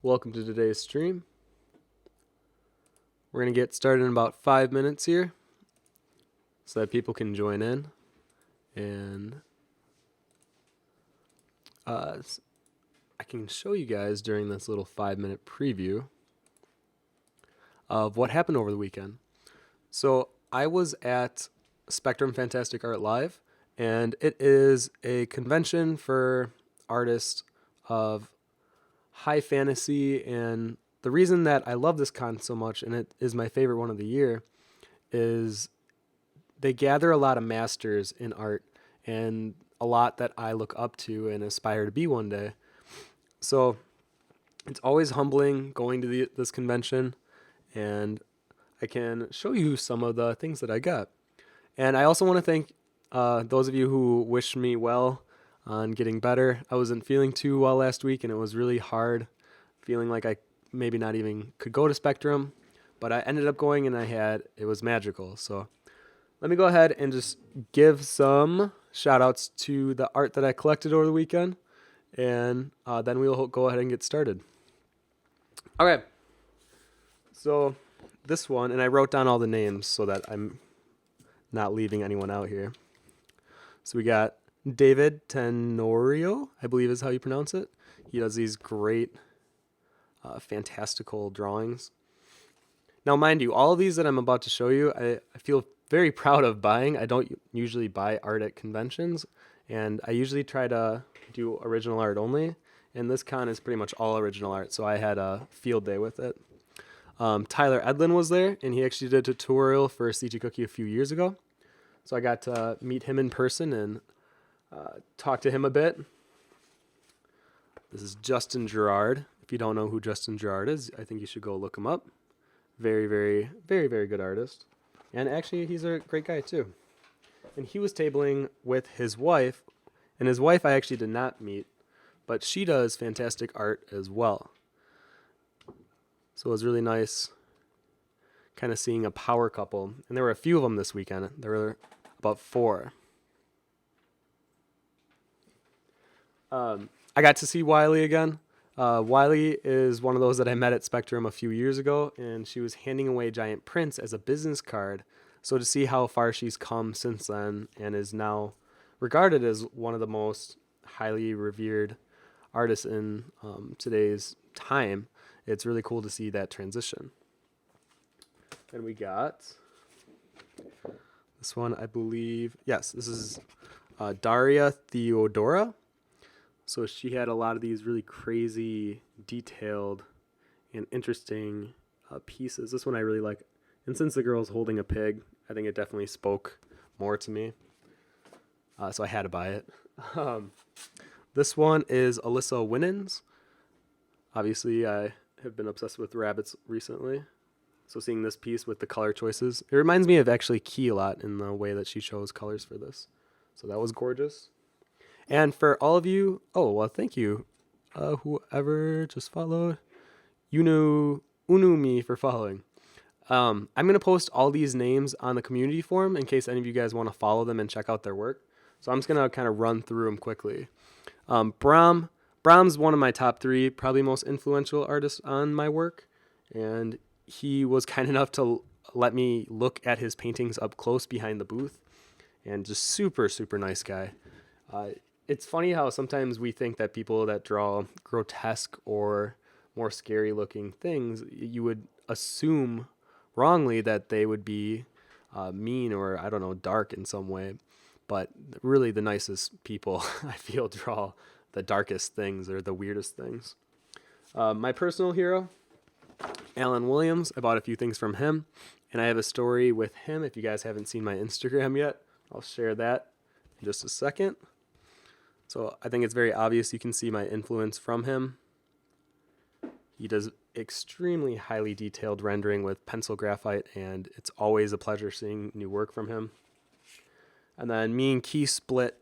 Welcome to today's stream. We're going to get started in about 5 minutes here so that people can join in. And I can show you guys during this little 5-minute preview of what happened over the weekend. So I was at Spectrum Fantastic Art Live, and it is a convention for artists of high fantasy. And the reason that I love this con so much, and it is my favorite one of the year, is they gather a lot of masters in art and a lot that I look up to and aspire to be one day. So it's always humbling going to this convention, and I can show you some of the things that I got. And I also want to thank those of you who wished me well on getting better. I wasn't feeling too well last week, and it was really hard, feeling like I maybe not even could go to Spectrum, but I ended up going, and it was magical. So let me go ahead and just give some shout outs to the art that I collected over the weekend, and then we'll go ahead and get started. Okay, so this one, and I wrote down all the names so that I'm not leaving anyone out here. So we got David Tenorio, I believe is how you pronounce it. He does these great, fantastical drawings. Now, mind you, all of these that I'm about to show you, I feel very proud of buying. I don't usually buy art at conventions, and I usually try to do original art only. And this con is pretty much all original art, so I had a field day with it. Tyler Edlin was there, and he actually did a tutorial for CG Cookie a few years ago. So I got to meet him in person and talk to him a bit. This is Justin Gerard. If you don't know who Justin Gerard is, I think you should go look him up. Very, very, very, very good artist. And actually, he's a great guy, too. And he was tabling with his wife, and his wife I actually did not meet, but she does fantastic art as well. So it was really nice kind of seeing a power couple. And there were a few of them this weekend. There were about 4. I got to see Wiley again. Wiley is one of those that I met at Spectrum a few years ago, and she was handing away giant prints as a business card. So to see how far she's come since then and is now regarded as one of the most highly revered artists in today's time, it's really cool to see that transition. And we got this one, I believe. Yes, this is Daria Theodora. So she had a lot of these really crazy, detailed, and interesting pieces. This one I really like. And since the girl's holding a pig, I think it definitely spoke more to me. So I had to buy it. This one is Alyssa Winans. Obviously, I have been obsessed with rabbits recently. So seeing this piece with the color choices, it reminds me of actually Key a lot in the way that she chose colors for this. So that was gorgeous. And for all of you, thank you. Whoever just followed, Unumi for following. I'm going to post all these names on the community forum in case any of you guys want to follow them and check out their work. So I'm just going to kind of run through them quickly. Brahm's one of my top 3, probably most influential artists on my work. And he was kind enough to let me look at his paintings up close behind the booth. And just super, super nice guy. It's funny how sometimes we think that people that draw grotesque or more scary looking things, you would assume wrongly that they would be mean or, I don't know, dark in some way. But really the nicest people, I feel, draw the darkest things or the weirdest things. My personal hero, Alan Williams. I bought a few things from him, and I have a story with him. If you guys haven't seen my Instagram yet, I'll share that in just a second. So I think it's very obvious you can see my influence from him. He does extremely highly detailed rendering with pencil graphite, and it's always a pleasure seeing new work from him. And then me and Key split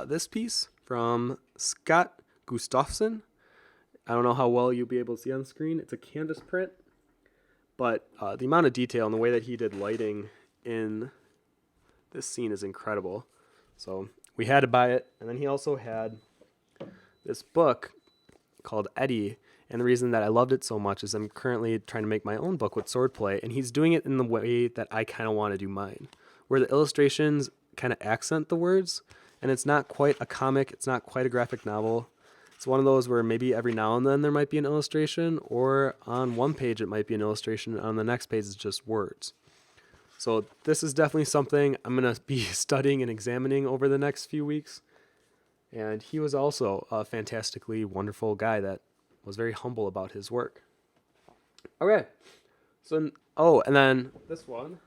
this piece from Scott Gustafsson. I don't know how well you'll be able to see on screen. It's a canvas print, but the amount of detail and the way that he did lighting in this scene is incredible. So we had to buy it. And then he also had this book called Eddie, And the reason that I loved it so much is I'm currently trying to make my own book with swordplay, and he's doing it in the way that I kind of want to do mine, where the illustrations kind of accent the words, and it's not quite a comic, it's not quite a graphic novel. It's one of those where maybe every now and then there might be an illustration, or on one page it might be an illustration, and on the next page it's just words. So this is definitely something I'm going to be studying and examining over the next few weeks. And he was also a fantastically wonderful guy that was very humble about his work. Okay. So, and then this one.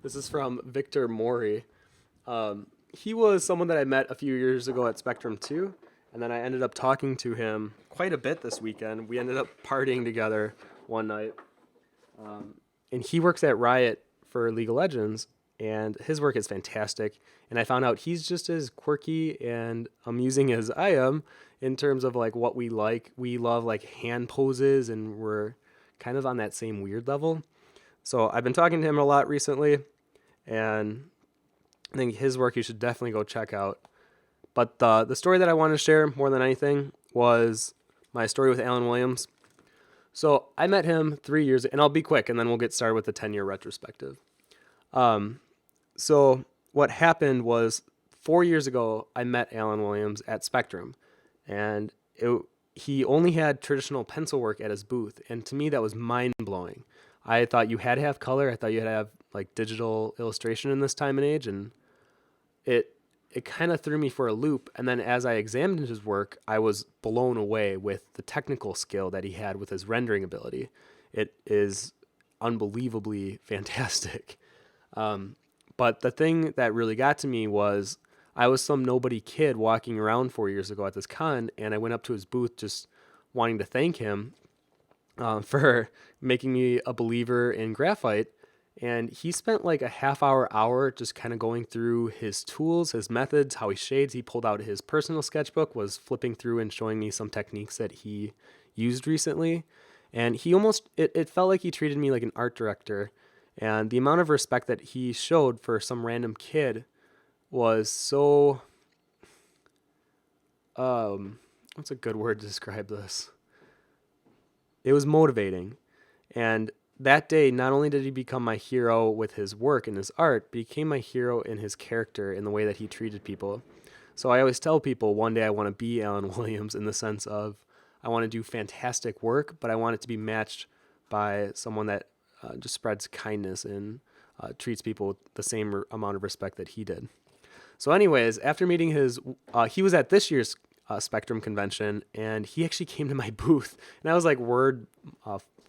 This is from Victor Mori. He was someone that I met a few years ago at Spectrum 2, and then I ended up talking to him quite a bit this weekend. We ended up partying together one night. And he works at Riot for League of Legends, and his work is fantastic. And I found out he's just as quirky and amusing as I am in terms of like what we like. We love like hand poses, and we're kind of on that same weird level. So I've been talking to him a lot recently, and I think his work you should definitely go check out. But the story that I wanted to share more than anything was my story with Alan Williams. So I met him 3 years, and I'll be quick, and then we'll get started with the 10-year retrospective. So what happened was 4 years ago, I met Alan Williams at Spectrum, and he only had traditional pencil work at his booth, and to me that was mind-blowing. I thought you had to have color. I thought you had to have like digital illustration in this time and age, and it kind of threw me for a loop. And then as I examined his work, I was blown away with the technical skill that he had with his rendering ability. It is unbelievably fantastic. But the thing that really got to me was I was some nobody kid walking around 4 years ago at this con, and I went up to his booth just wanting to thank him for making me a believer in graphite. And he spent like a hour just kind of going through his tools, his methods, how he shades. He pulled out his personal sketchbook, was flipping through and showing me some techniques that he used recently. And he it felt like he treated me like an art director. And the amount of respect that he showed for some random kid was so, what's a good word to describe this? It was motivating. And that day, not only did he become my hero with his work and his art, but he became my hero in his character, in the way that he treated people. So I always tell people one day I want to be Alan Williams, in the sense of I want to do fantastic work, but I want it to be matched by someone that just spreads kindness and treats people with the same amount of respect that he did. So anyways, after meeting he was at this year's Spectrum convention, and he actually came to my booth, and I was like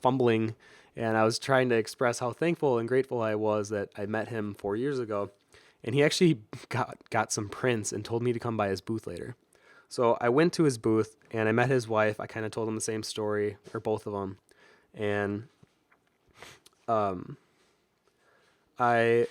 fumbling, and I was trying to express how thankful and grateful I was that I met him 4 years ago. And he actually got some prints and told me to come by his booth later. So I went to his booth, and I met his wife. I kind of told him the same story, or both of them. And I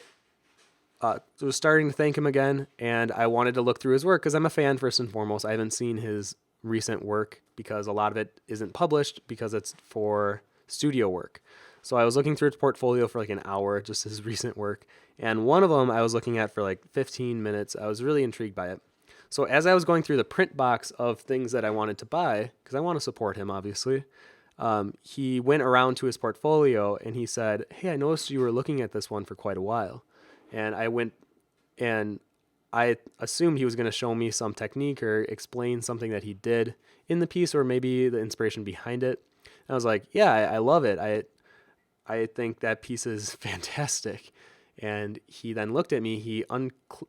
was starting to thank him again, and I wanted to look through his work because I'm a fan first and foremost. I haven't seen his recent work because a lot of it isn't published because it's for studio work. So I was looking through his portfolio for like an hour, just his recent work. And one of them I was looking at for like 15 minutes. I was really intrigued by it. So as I was going through the print box of things that I wanted to buy, because I want to support him, obviously, he went around to his portfolio and he said, "Hey, I noticed you were looking at this one for quite a while." And I went and I assumed he was going to show me some technique or explain something that he did in the piece, or maybe the inspiration behind it. And I was like, "Yeah, I love it. I think that piece is fantastic." And he then looked at me.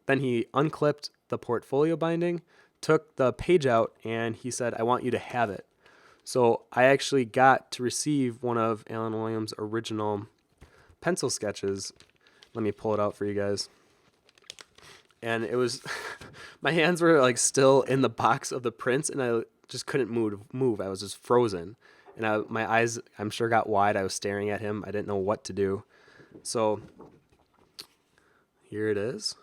Then he unclipped the portfolio binding, took the page out, and he said, "I want you to have it." So I actually got to receive one of Alan Williams' original pencil sketches. Let me pull it out for you guys. And it was, my hands were like still in the box of the prints, and I just couldn't move. I was just frozen. And my eyes, I'm sure, got wide. I was staring at him. I didn't know what to do. So here it is.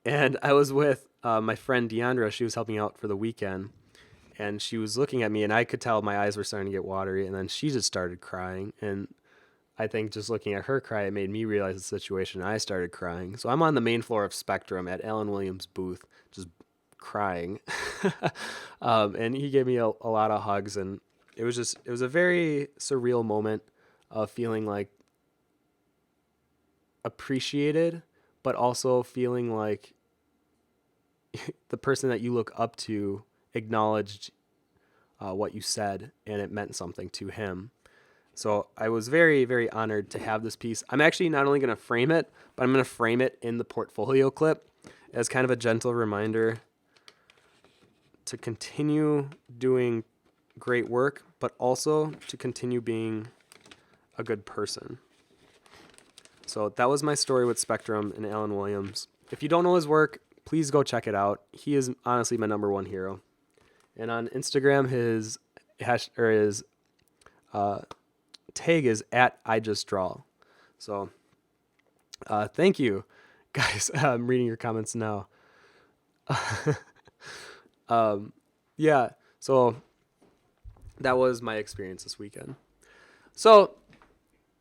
And I was with my friend Deandra. She was helping out for the weekend. And she was looking at me, and I could tell my eyes were starting to get watery. And then she just started crying. And I think just looking at her cry, it made me realize the situation. I started crying. So I'm on the main floor of Spectrum at Alan Williams' booth, just crying. And he gave me a lot of hugs, and it was a very surreal moment of feeling like appreciated, but also feeling like the person that you look up to acknowledged what you said, and it meant something to him. So I was very, very honored to have this piece. I'm actually not only going to frame it, but I'm going to frame it in the portfolio clip as kind of a gentle reminder to continue doing great work, but also to continue being a good person. So that was my story with Spectrum and Alan Williams. If you don't know his work, please go check it out. He is honestly my number one hero. And on Instagram, his tag is @IJustDraw. So thank you, guys. I'm reading your comments now. Yeah, so that was my experience this weekend. So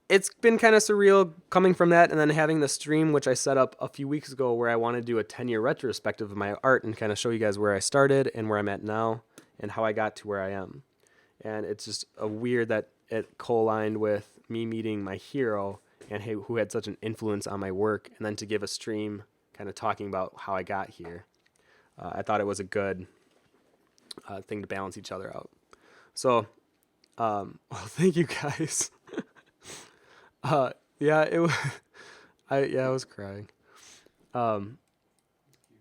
it's been kind of surreal coming from that, and then having the stream, which I set up a few weeks ago, where I want to do a 10-year retrospective of my art and kind of show you guys where I started and where I'm at now and how I got to where I am. And it's just a weird that it co-aligned with me meeting my hero and who had such an influence on my work, and then to give a stream kind of talking about how I got here. I thought it was a good thing to balance each other out. So, well, thank you guys. Yeah, it was, I was crying. And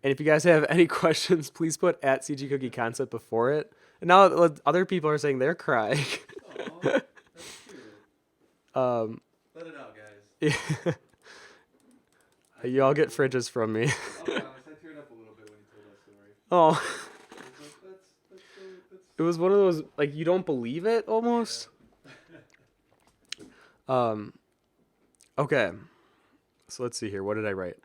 if you guys have any questions, please put @CG Cookie Concept before it. And now other people are saying they're crying. Aww, that's cute. Let it out, guys. Yeah. You all get fridges from me. I'll be honest, I teared up a little bit when you told that story. Oh. That's It was one of those, like, you don't believe it almost. Yeah. Okay. So let's see here. What did I write?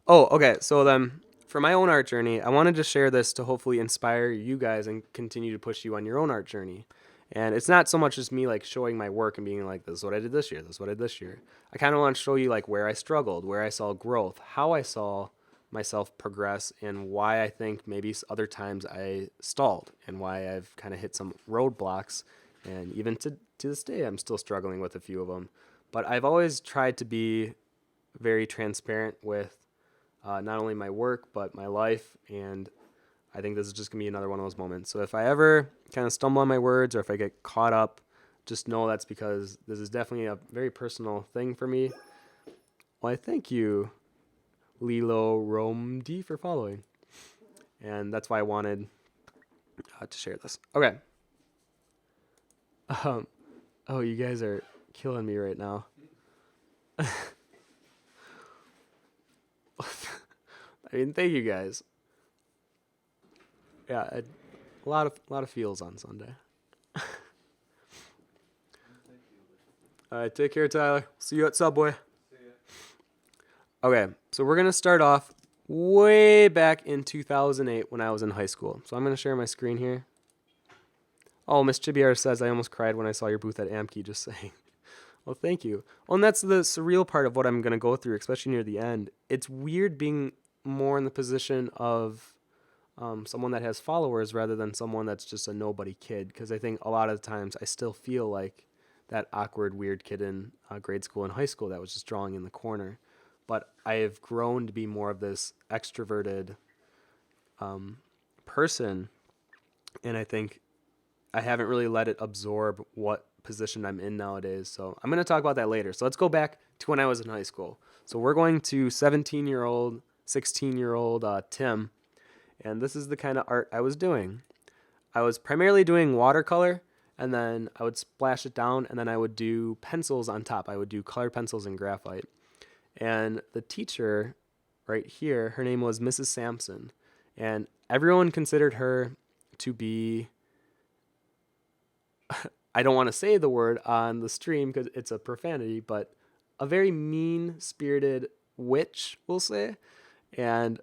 Oh, okay. So then for my own art journey, I wanted to share this to hopefully inspire you guys and continue to push you on your own art journey. And it's not so much just me like showing my work and being like, this is what I did this year. This is what I did this year. I kind of want to show you like where I struggled, where I saw growth, how I saw myself progress, and why I think maybe other times I stalled, and why I've kind of hit some roadblocks. And even to this day, I'm still struggling with a few of them. But I've always tried to be very transparent with not only my work, but my life. And I think this is just going to be another one of those moments. So if I ever kind of stumble on my words, or if I get caught up, just know that's because this is definitely a very personal thing for me. Well, I thank you, Lilo Romdi, for following. And that's why I wanted to share this. Okay. Oh, you guys are killing me right now. I mean, thank you guys. Yeah, a lot of feels on Sunday. All right, take care, Tyler. See you at Subway. See ya. Okay, so we're gonna start off way back in 2008 when I was in high school. So I'm gonna share my screen here. Oh, Miss Chibier says, I almost cried when I saw your booth at Amki, just saying. Well, thank you. Well, and that's the surreal part of what I'm going to go through, especially near the end. It's weird being more in the position of someone that has followers rather than someone that's just a nobody kid, because I think a lot of the times I still feel like that awkward, weird kid in grade school and high school that was just drawing in the corner. But I have grown to be more of this extroverted person, and I think I haven't really let it absorb what position I'm in nowadays. So I'm going to talk about that later. So let's go back to when I was in high school. So we're going to 17-year-old, 16-year-old Tim. And this is the kind of art I was doing. I was primarily doing watercolor, and then I would splash it down, and then I would do pencils on top. I would do colored pencils and graphite. And the teacher right here, her name was Mrs. Sampson. And everyone considered her to be... I don't want to say the word on the stream because it's a profanity, but a very mean-spirited witch, we'll say. And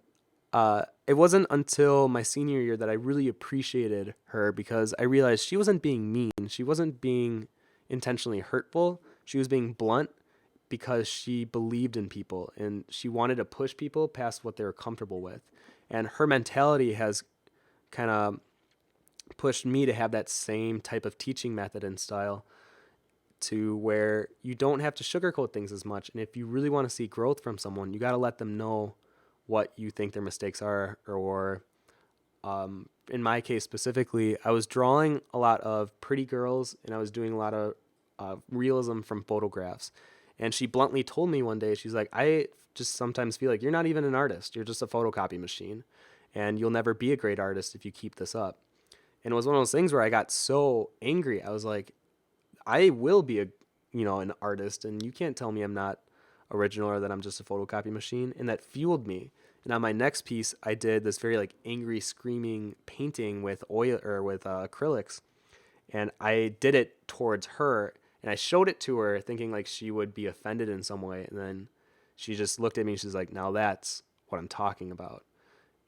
it wasn't until my senior year that I really appreciated her, because I realized she wasn't being mean. She wasn't being intentionally hurtful. She was being blunt because she believed in people, and she wanted to push people past what they were comfortable with. And her mentality has kind of pushed me to have that same type of teaching method and style, to where you don't have to sugarcoat things as much. And if you really want to see growth from someone, you got to let them know what you think their mistakes are. Or in my case specifically, I was drawing a lot of pretty girls and I was doing a lot of realism from photographs. And she bluntly told me one day, she's like, I just sometimes feel like you're not even an artist. You're just a photocopy machine. And you'll never be a great artist if you keep this up. And it was one of those things where I got so angry. I was like, I will be an artist, and you can't tell me I'm not original or that I'm just a photocopy machine. And that fueled me. And on my next piece, I did this very like angry, screaming painting with oil or with acrylics, and I did it towards her, and I showed it to her, thinking like she would be offended in some way. And then she just looked at me, and she's like, "Now that's what I'm talking about."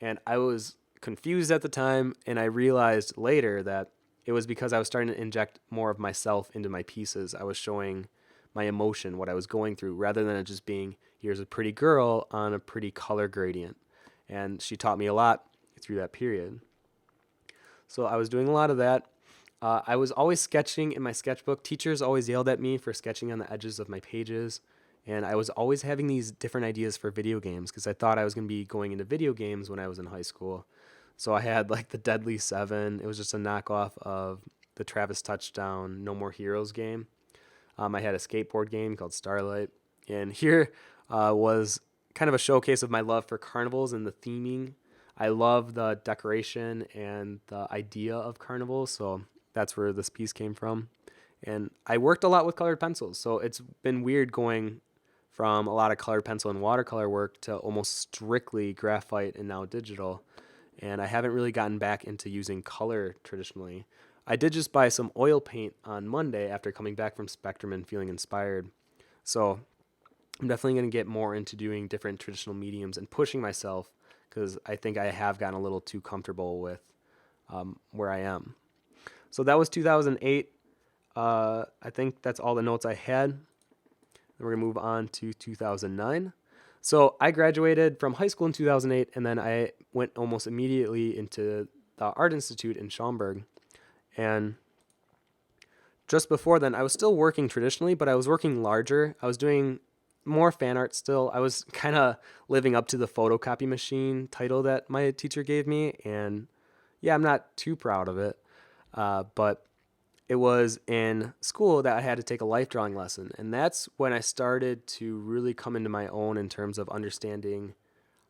And I was confused at the time, and I realized later that it was because I was starting to inject more of myself into my pieces. I was showing my emotion, what I was going through, rather than it just being, here's a pretty girl on a pretty color gradient. And she taught me a lot through that period. So I was doing a lot of that. I was always sketching in my sketchbook. Teachers always yelled at me for sketching on the edges of my pages. And I was always having these different ideas for video games because I thought I was going to be going into video games when I was in high school. So I had like the Deadly Seven. It was just a knockoff of the Travis Touchdown No More Heroes game. I had a skateboard game called Starlight. And here was kind of a showcase of my love for carnivals and the theming. I love the decoration and the idea of carnivals. So that's where this piece came from. And I worked a lot with colored pencils. So it's been weird going from a lot of colored pencil and watercolor work to almost strictly graphite and now digital. And I haven't really gotten back into using color traditionally. I did just buy some oil paint on Monday after coming back from Spectrum and feeling inspired. So I'm definitely going to get more into doing different traditional mediums and pushing myself because I think I have gotten a little too comfortable with where I am. So that was 2008. I think that's all the notes I had. Then we're going to move on to 2009. So I graduated from high school in 2008, and then I went almost immediately into the Art Institute in Schaumburg. And just before then, I was still working traditionally, but I was working larger. I was doing more fan art still. I was kind of living up to the photocopy machine title that my teacher gave me. And yeah, I'm not too proud of it. But it was in school that I had to take a life drawing lesson. And that's when I started to really come into my own in terms of understanding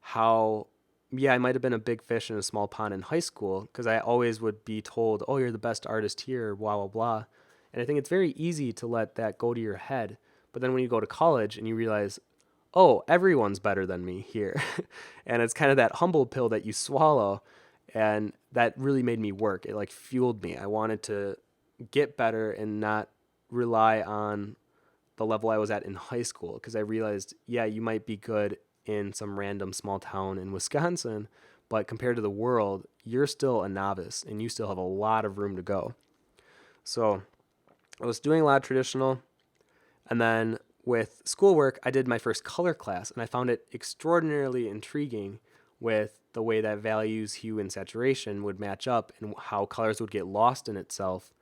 how, yeah, I might have been a big fish in a small pond in high school because I always would be told, oh, you're the best artist here, blah, blah, blah. And I think it's very easy to let that go to your head. But then when you go to college and you realize, oh, everyone's better than me here. And it's kind of that humble pill that you swallow. And that really made me work. It like fueled me. I wanted to get better and not rely on the level I was at in high school because I realized, yeah, you might be good in some random small town in Wisconsin, but compared to the world, you're still a novice and you still have a lot of room to go. So I was doing a lot of traditional, and then with schoolwork, I did my first color class, and I found it extraordinarily intriguing with the way that values, hue, and saturation would match up and how colors would get lost in itself.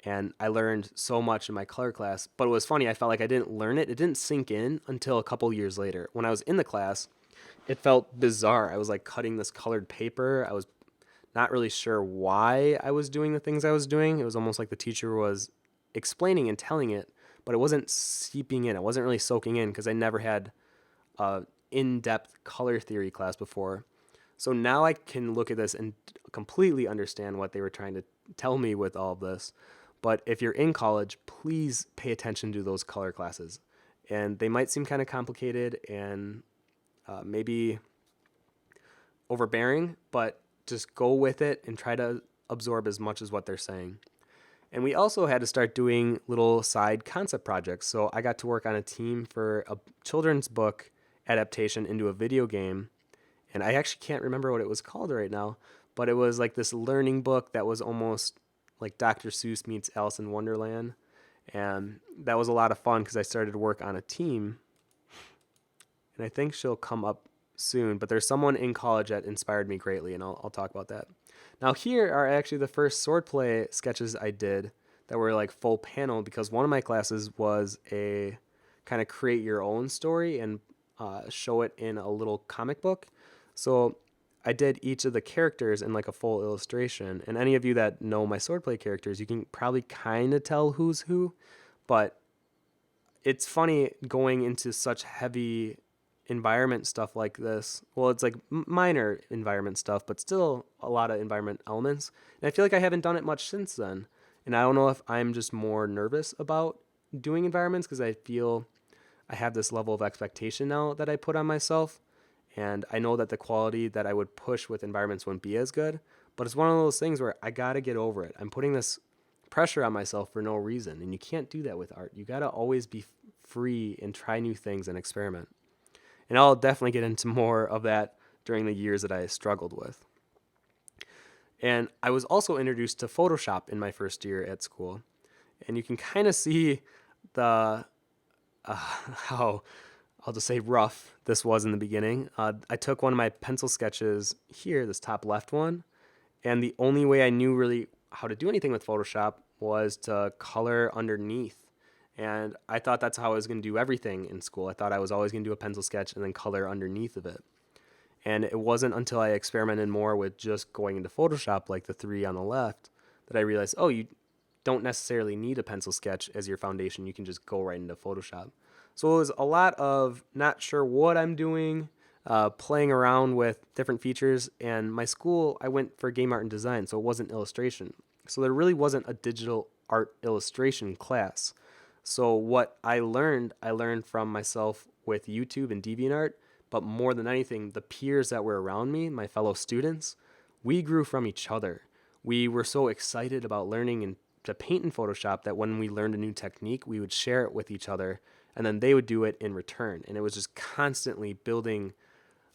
And I learned so much in my color class. But it was funny, I felt like I didn't learn it. It didn't sink in until a couple years later. When I was in the class, it felt bizarre. I was like cutting this colored paper. I was not really sure why I was doing the things I was doing. It was almost like the teacher was explaining and telling it, but it wasn't seeping in. It wasn't really soaking in because I never had a in-depth color theory class before. So now I can look at this and completely understand what they were trying to tell me with all of this. But if you're in college, please pay attention to those color classes. And they might seem kind of complicated and maybe overbearing, but just go with it and try to absorb as much as what they're saying. And we also had to start doing little side concept projects. So I got to work on a team for a children's book adaptation into a video game. And I actually can't remember what it was called right now, but it was like this learning book that was almost like Dr. Seuss meets Alice in Wonderland. And that was a lot of fun because I started to work on a team. And I think she'll come up soon, but there's someone in college that inspired me greatly, and I'll talk about that. Now here are actually the first swordplay sketches I did that were like full panel, because one of my classes was a kind of create your own story and show it in a little comic book. So I did each of the characters in like a full illustration. And any of you that know my swordplay characters, you can probably kind of tell who's who. But it's funny going into such heavy environment stuff like this. Well, it's like minor environment stuff, but still a lot of environment elements. And I feel like I haven't done it much since then. And I don't know if I'm just more nervous about doing environments because I feel I have this level of expectation now that I put on myself. And I know that the quality that I would push with environments wouldn't be as good. But it's one of those things where I got to get over it. I'm putting this pressure on myself for no reason. And you can't do that with art. You got to always be free and try new things and experiment. And I'll definitely get into more of that during the years that I struggled with. And I was also introduced to Photoshop in my first year at school. And you can kind of see the how, I'll just say, rough this was in the beginning. I took one of my pencil sketches here, this top left one, and the only way I knew really how to do anything with Photoshop was to color underneath. And I thought that's how I was going to do everything in school. I thought I was always going to do a pencil sketch and then color underneath of it. And it wasn't until I experimented more with just going into Photoshop, like the three on the left, that I realized, oh, you don't necessarily need a pencil sketch as your foundation. You can just go right into Photoshop. So it was a lot of not sure what I'm doing, playing around with different features. And my school, I went for game art and design, so it wasn't illustration. So there really wasn't a digital art illustration class. So what I learned from myself with YouTube and DeviantArt, but more than anything, the peers that were around me, my fellow students, we grew from each other. We were so excited about learning and to paint in Photoshop that when we learned a new technique, we would share it with each other, and then they would do it in return. And it was just constantly building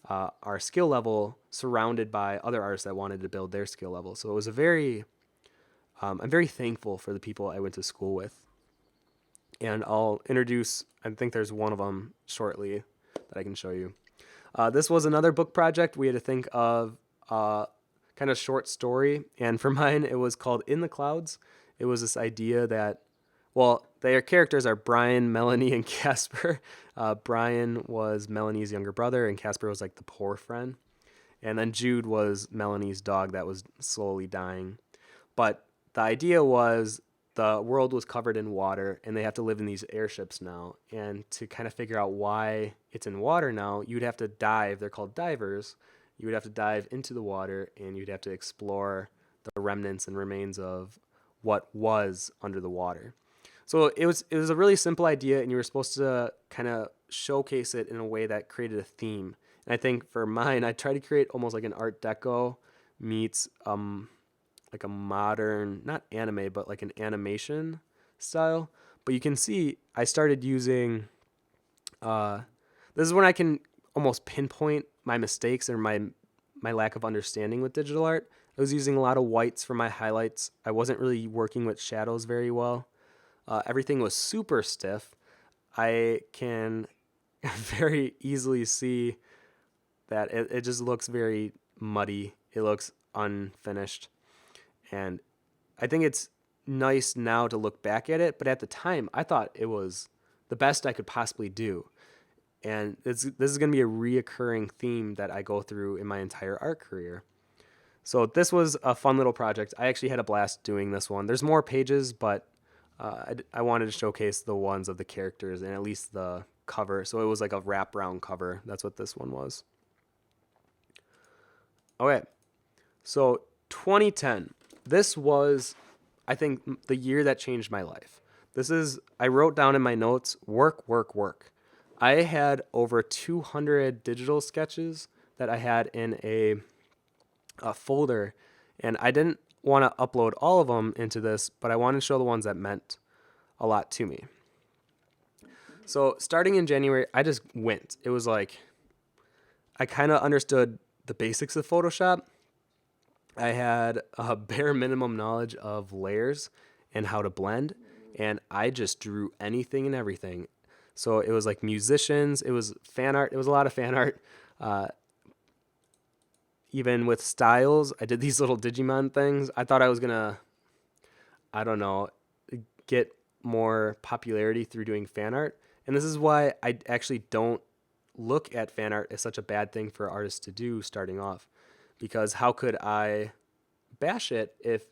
our skill level, surrounded by other artists that wanted to build their skill level. So it was I'm very thankful for the people I went to school with. And I'll introduce, I think there's one of them shortly that I can show you. This was another book project. We had to think of kind of short story. And for mine, it was called In the Clouds. It was this idea that, well, their characters are Brian, Melanie, and Casper. Brian was Melanie's younger brother, and Casper was like the poor friend. And then Jude was Melanie's dog that was slowly dying. But the idea was the world was covered in water, and they have to live in these airships now. And to kind of figure out why it's in water now, you'd have to dive. They're called divers. You would have to dive into the water, and you'd have to explore the remnants and remains of what was under the water. So it was a really simple idea, and you were supposed to kind of showcase it in a way that created a theme. And I think for mine, I tried to create almost like an Art Deco meets like a modern, not anime, but like an animation style. But you can see I started using, this is when I can almost pinpoint my mistakes or my lack of understanding with digital art. I was using a lot of whites for my highlights. I wasn't really working with shadows very well. Everything was super stiff. I can very easily see that it just looks very muddy. It looks unfinished. And I think it's nice now to look back at it, but at the time, I thought it was the best I could possibly do. And this is going to be a reoccurring theme that I go through in my entire art career. So this was a fun little project. I actually had a blast doing this one. There's more pages, but I wanted to showcase the ones of the characters and at least the cover. So it was like a wraparound cover. That's what this one was. Okay, so 2010. This was, I think, the year that changed my life. I wrote down in my notes, work, work, work. I had over 200 digital sketches that I had in a folder, and I didn't want to upload all of them into this, but I wanted to show the ones that meant a lot to me. So starting in January, I just went. It was like, I kind of understood the basics of Photoshop. I had a bare minimum knowledge of layers and how to blend, and I just drew anything and everything. So it was like musicians, it was fan art, it was a lot of fan art. even with styles, I did these little Digimon things. I thought I was gonna, I don't know, get more popularity through doing fan art. And this is why I actually don't look at fan art as such a bad thing for artists to do starting off. Because how could I bash it if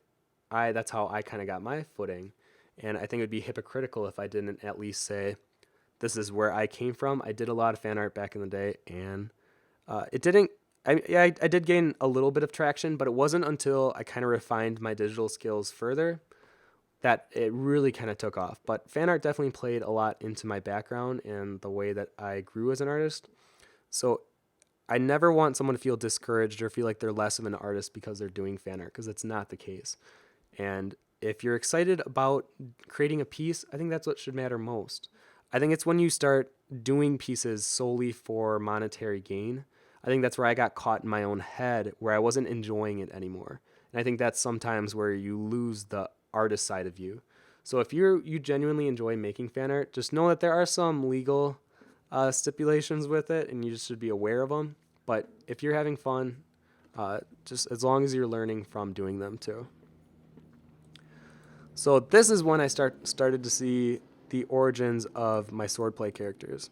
that's how I kind of got my footing? And I think it would be hypocritical if I didn't at least say, this is where I came from. I did a lot of fan art back in the day, and it didn't. I did gain a little bit of traction, but it wasn't until I kind of refined my digital skills further that it really kind of took off. But fan art definitely played a lot into my background and the way that I grew as an artist. So I never want someone to feel discouraged or feel like they're less of an artist because they're doing fan art, because it's not the case. And if you're excited about creating a piece, I think that's what should matter most. I think it's when you start doing pieces solely for monetary gain. I think that's where I got caught in my own head, where I wasn't enjoying it anymore. And I think that's sometimes where you lose the artist side of you. So if you genuinely enjoy making fan art, just know that there are some legal stipulations with it, and you just should be aware of them. But if you're having fun, just as long as you're learning from doing them too. So this is when I started to see the origins of my swordplay characters.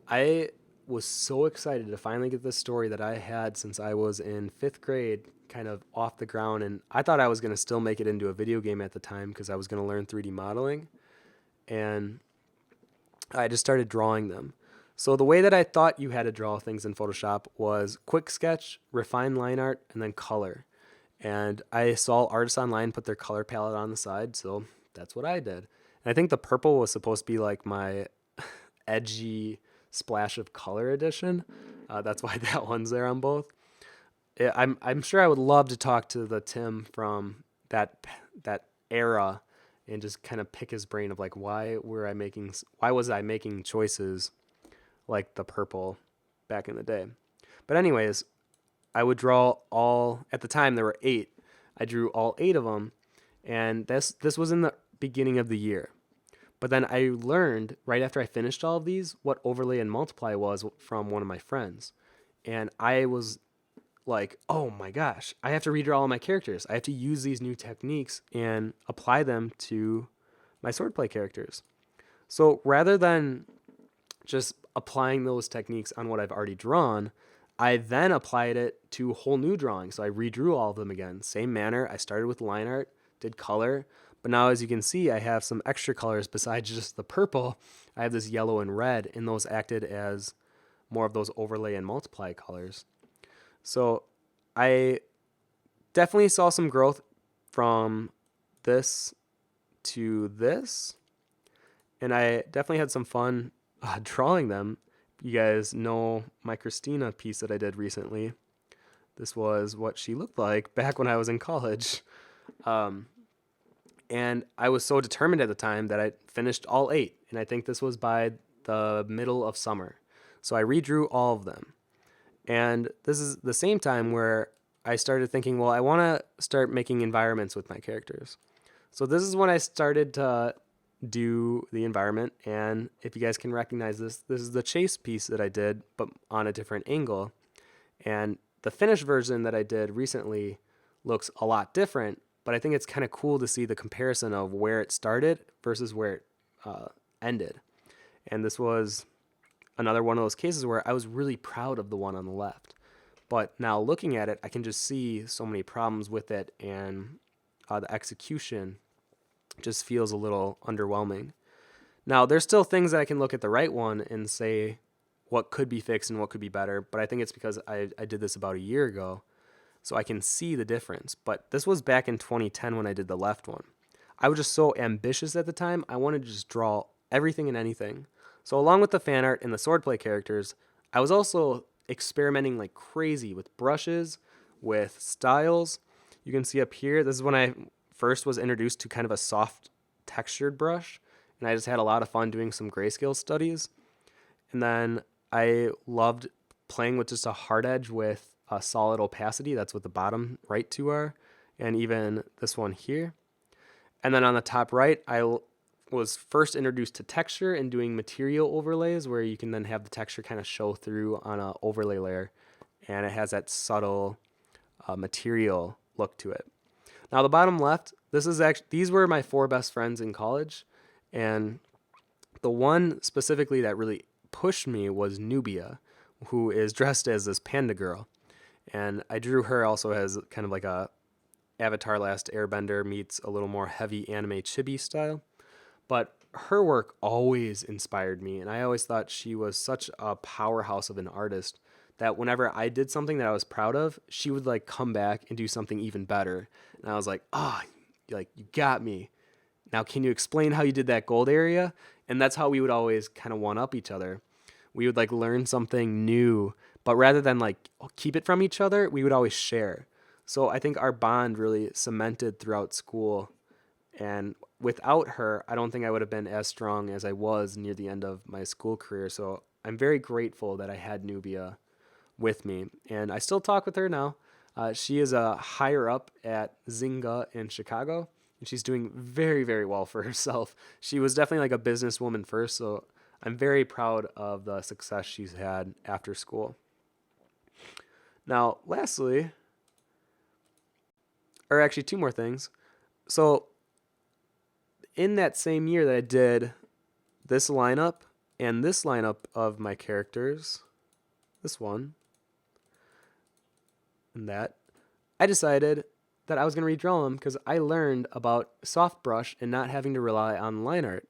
I was so excited to finally get this story that I had since I was in 5th grade kind of off the ground, and I thought I was going to still make it into a video game at the time because I was going to learn 3D modeling, and I just started drawing them. So the way that I thought you had to draw things in Photoshop was quick sketch, refine line art, and then color. And I saw artists online put their color palette on the side, so that's what I did. And I think the purple was supposed to be like my edgy splash of color edition. That's why that one's there on both. I'm sure I would love to talk to the Tim from that era and just kind of pick his brain of like why was I making choices like the purple back in the day. But anyways, I would draw at the time there were 8. I drew all 8 of them, and this was in the beginning of the year. But then I learned right after I finished all of these what overlay and multiply was from one of my friends. And I was like, oh my gosh, I have to redraw all my characters. I have to use these new techniques and apply them to my swordplay characters. So rather than just applying those techniques on what I've already drawn, I then applied it to whole new drawings. So I redrew all of them again. Same manner. I started with line art, did color, but now as you can see, I have some extra colors besides just the purple. I have this yellow and red, and those acted as more of those overlay and multiply colors. So I definitely saw some growth from this to this, and I definitely had some fun drawing them. You guys know my Christina piece that I did recently. This was what she looked like back when I was in college. And I was so determined at the time that I finished all 8. And I think this was by the middle of summer. So I redrew all of them. And this is the same time where I started thinking, well, I want to start making environments with my characters. So this is when I started to do the environment. And if you guys can recognize this is the chase piece that I did, but on a different angle. And the finished version that I did recently looks a lot different, but I think it's kind of cool to see the comparison of where it started versus where it ended. And this was another one of those cases where I was really proud of the one on the left. But now looking at it, I can just see so many problems with it, and the execution just feels a little underwhelming. Now, there's still things that I can look at the right one and say what could be fixed and what could be better, but I think it's because I did this about a year ago, so I can see the difference. But this was back in 2010 when I did the left one. I was just so ambitious at the time, I wanted to just draw everything and anything. So along with the fan art and the swordplay characters, I was also experimenting like crazy with brushes, with styles. You can see up here, this is when I first was introduced to kind of a soft textured brush, and I just had a lot of fun doing some grayscale studies. And then I loved playing with just a hard edge with a solid opacity. That's what the bottom right two are, and even this one here. And then on the top right, I was first introduced to texture and doing material overlays, where you can then have the texture kind of show through on an overlay layer, and it has that subtle material look to it. Now the bottom left, these were my four best friends in college, and the one specifically that really pushed me was Nubia, who is dressed as this panda girl. And I drew her also as kind of like a Avatar Last Airbender meets a little more heavy anime chibi style. But her work always inspired me, and I always thought she was such a powerhouse of an artist that whenever I did something that I was proud of, she would like come back and do something even better. And I was like, "Ah, like you got me. Now can you explain how you did that gold area?" And that's how we would always kind of one up each other. We would like learn something new, but rather than like keep it from each other, we would always share. So I think our bond really cemented throughout school, and without her, I don't think I would have been as strong as I was near the end of my school career. So I'm very grateful that I had Nubia with me. And I still talk with her now. She is a higher up at Zynga in Chicago, and she's doing very, very well for herself. She was definitely like a businesswoman first, so I'm very proud of the success she's had after school. Now, lastly, or actually two more things. So in that same year that I did this lineup and this lineup of my characters, this one and that, I decided that I was going to redraw them because I learned about soft brush and not having to rely on line art.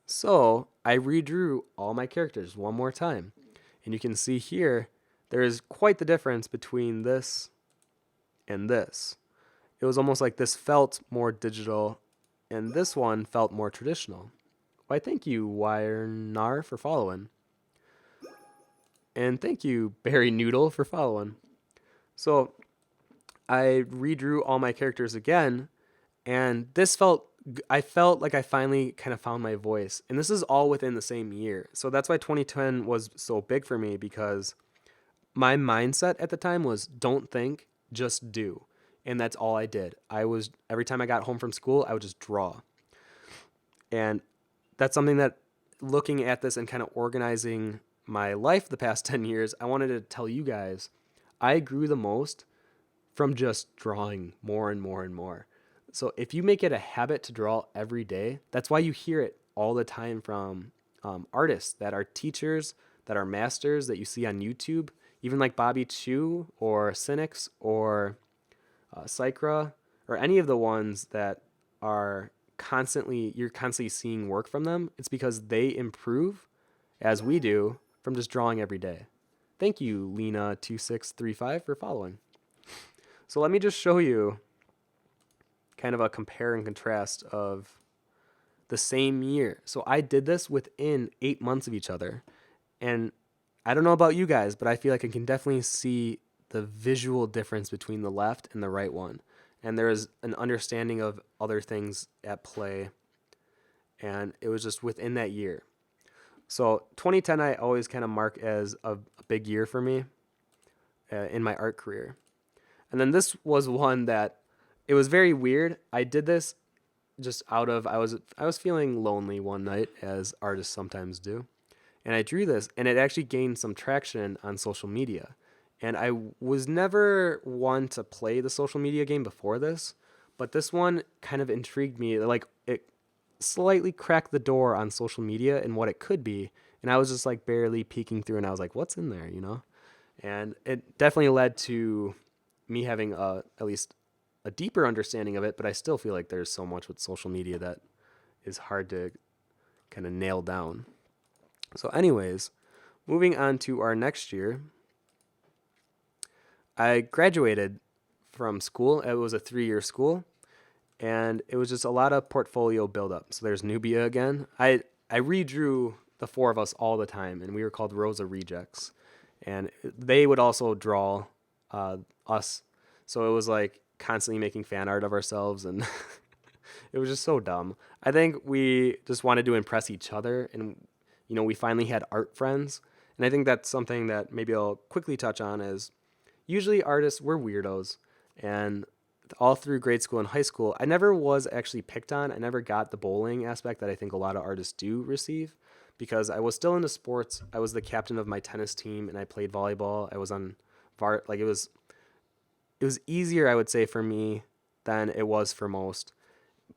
So I redrew all my characters one more time. And you can see here, there is quite the difference between this and this. It was almost like this felt more digital and this one felt more traditional. Why, thank you, Wyrnar, for following. And thank you, Barry Noodle, for following. So I redrew all my characters again, and I felt like I finally kind of found my voice. And this is all within the same year. So that's why 2010 was so big for me, because my mindset at the time was don't think, just do. And that's all I did. Every time I got home from school, I would just draw. And that's something that, looking at this and kind of organizing my life the past 10 years, I wanted to tell you guys I grew the most from just drawing more and more and more. So if you make it a habit to draw every day, that's why you hear it all the time from artists that are teachers, that are masters that you see on YouTube, even like Bobby Chu or Cynics or Sycra, or any of the ones that are you're constantly seeing work from them. It's because they improve as we do from just drawing every day. Thank you, Lena2635, for following. So let me just show you kind of a compare and contrast of the same year. So I did this within 8 months of each other. And I don't know about you guys, but I feel like I can definitely see the visual difference between the left and the right one. And there is an understanding of other things at play. And it was just within that year. So 2010 I always kind of mark as a big year for me in my art career. And then this was one that it was very weird. I did this just I was feeling lonely one night, as artists sometimes do. And I drew this, and it actually gained some traction on social media. And I was never one to play the social media game before this, but this one kind of intrigued me. Like, it slightly cracked the door on social media and what it could be. And I was just like barely peeking through, and I was like, what's in there, you know? And it definitely led to me having at least a deeper understanding of it, but I still feel like there's so much with social media that is hard to kind of nail down. So anyways, moving on to our next year, I graduated from school. It was a 3-year school, and it was just a lot of portfolio buildup. So there's Nubia again. I redrew the four of us all the time, and we were called Rosa Rejects. And they would also draw us. So it was like constantly making fan art of ourselves, and it was just so dumb. I think we just wanted to impress each other, and we finally had art friends. And I think that's something that maybe I'll quickly touch on is usually artists, we're weirdos. And all through grade school and high school, I never was actually picked on. I never got the bowling aspect that I think a lot of artists do receive, because I was still into sports. I was the captain of my tennis team, and I played volleyball. I was on it was easier, I would say, for me than it was for most.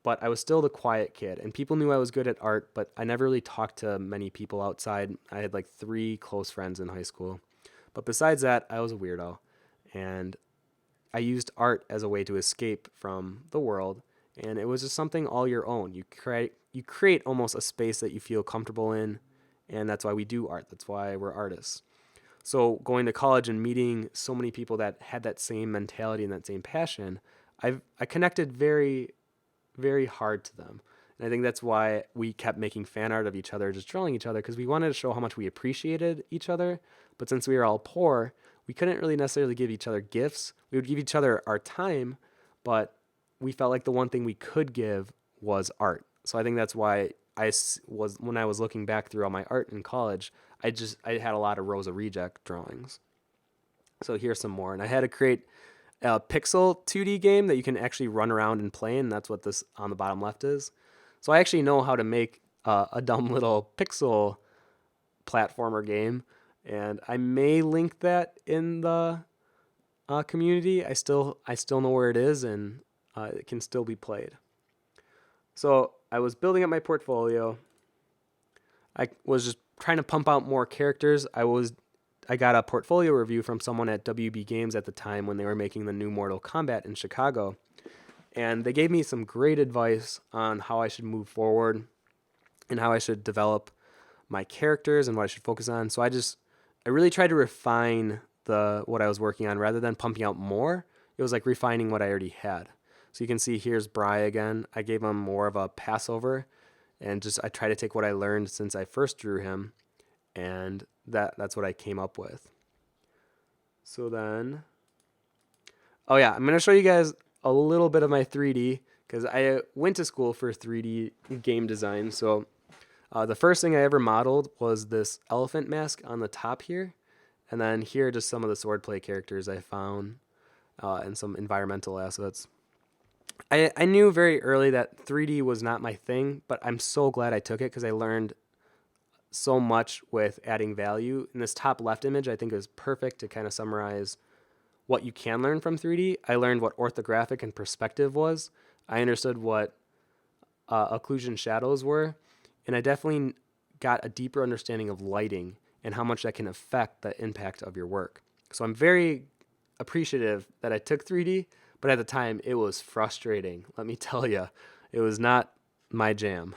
But I was still the quiet kid, and people knew I was good at art, but I never really talked to many people outside. I had like 3 close friends in high school. But besides that, I was a weirdo. And I used art as a way to escape from the world, and it was just something all your own. You create almost a space that you feel comfortable in, and that's why we do art. That's why we're artists. So going to college and meeting so many people that had that same mentality and that same passion, I connected very very hard to them. And I think that's why we kept making fan art of each other, just drawing each other, because we wanted to show how much we appreciated each other. But since we were all poor, we couldn't really necessarily give each other gifts. We would give each other our time, but we felt like the one thing we could give was art. So I think that's why was when I was looking back through all my art in college, I had a lot of Rosa Reject drawings. So here's some more, and I had to create a pixel 2D game that you can actually run around and play, and that's what this on the bottom left is. So I actually know how to make a dumb little pixel platformer game, and I may link that in the community. I still know where it is, and it can still be played. So I was building up my portfolio. I was just trying to pump out more characters. I got a portfolio review from someone at WB Games at the time when they were making the new Mortal Kombat in Chicago. And they gave me some great advice on how I should move forward and how I should develop my characters and what I should focus on. So I really tried to refine what I was working on rather than pumping out more. It was like refining what I already had. So you can see here's Bry again. I gave him more of a passover, and just I try to take what I learned since I first drew him, and that's what I came up with. So then, oh yeah, I'm gonna show you guys a little bit of my 3D because I went to school for 3D game design. So the first thing I ever modeled was this elephant mask on the top here, and then here are just some of the swordplay characters I found and some environmental assets. I knew very early that 3D was not my thing, but I'm so glad I took it because I learned so much with adding value. In this top left image, I think is perfect to kind of summarize what you can learn from 3D. I learned what orthographic and perspective was. I understood what occlusion shadows were, and I definitely got a deeper understanding of lighting and how much that can affect the impact of your work. So I'm very appreciative that I took 3D, but at the time it was frustrating. Let me tell you, it was not my jam.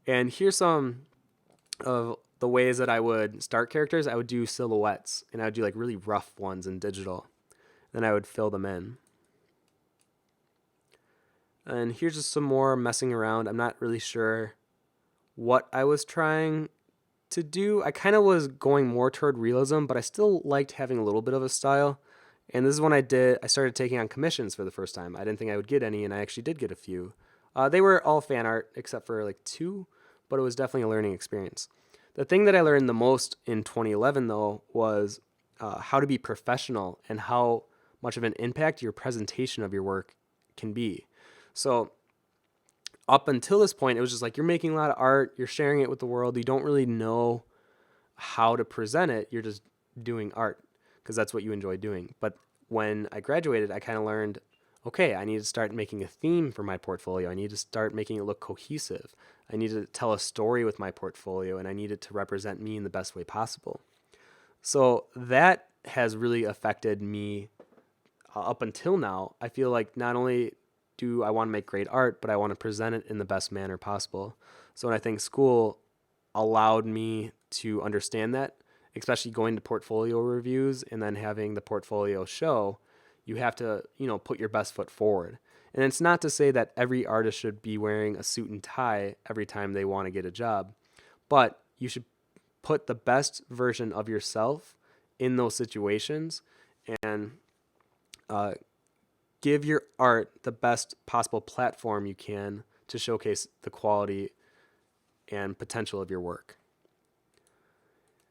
And here's some of the ways that I would start characters. I would do silhouettes, and I would do like really rough ones in digital. Then I would fill them in. And here's just some more messing around. I'm not really sure what I was trying to do. I kind of was going more toward realism, but I still liked having a little bit of a style. And this is when I started taking on commissions for the first time. I didn't think I would get any, and I actually did get a few. They were all fan art except for like 2, but it was definitely a learning experience. The thing that I learned the most in 2011, though, was how to be professional and how much of an impact your presentation of your work can be. So up until this point, it was just like you're making a lot of art, you're sharing it with the world, you don't really know how to present it, you're just doing art because that's what you enjoy doing. But when I graduated, I kind of learned, okay, I need to start making a theme for my portfolio. I need to start making it look cohesive. I need to tell a story with my portfolio, and I need it to represent me in the best way possible. So that has really affected me up until now. I feel like not only do I want to make great art, but I want to present it in the best manner possible. So, and I think school allowed me to understand that, especially going to portfolio reviews and then having the portfolio show, you have to, put your best foot forward. And it's not to say that every artist should be wearing a suit and tie every time they want to get a job, but you should put the best version of yourself in those situations and give your art the best possible platform you can to showcase the quality and potential of your work.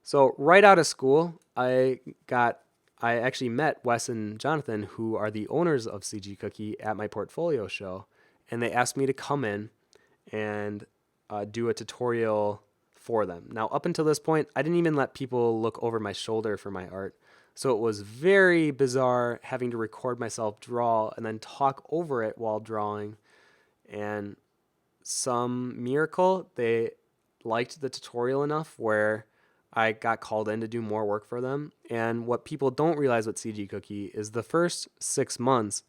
So right out of school, I actually met Wes and Jonathan, who are the owners of CG Cookie, at my portfolio show, and they asked me to come in and do a tutorial for them. Now, up until this point, I didn't even let people look over my shoulder for my art. So it was very bizarre having to record myself draw and then talk over it while drawing. And some miracle, they liked the tutorial enough where I got called in to do more work for them. And what people don't realize with CG Cookie is the first 6 months,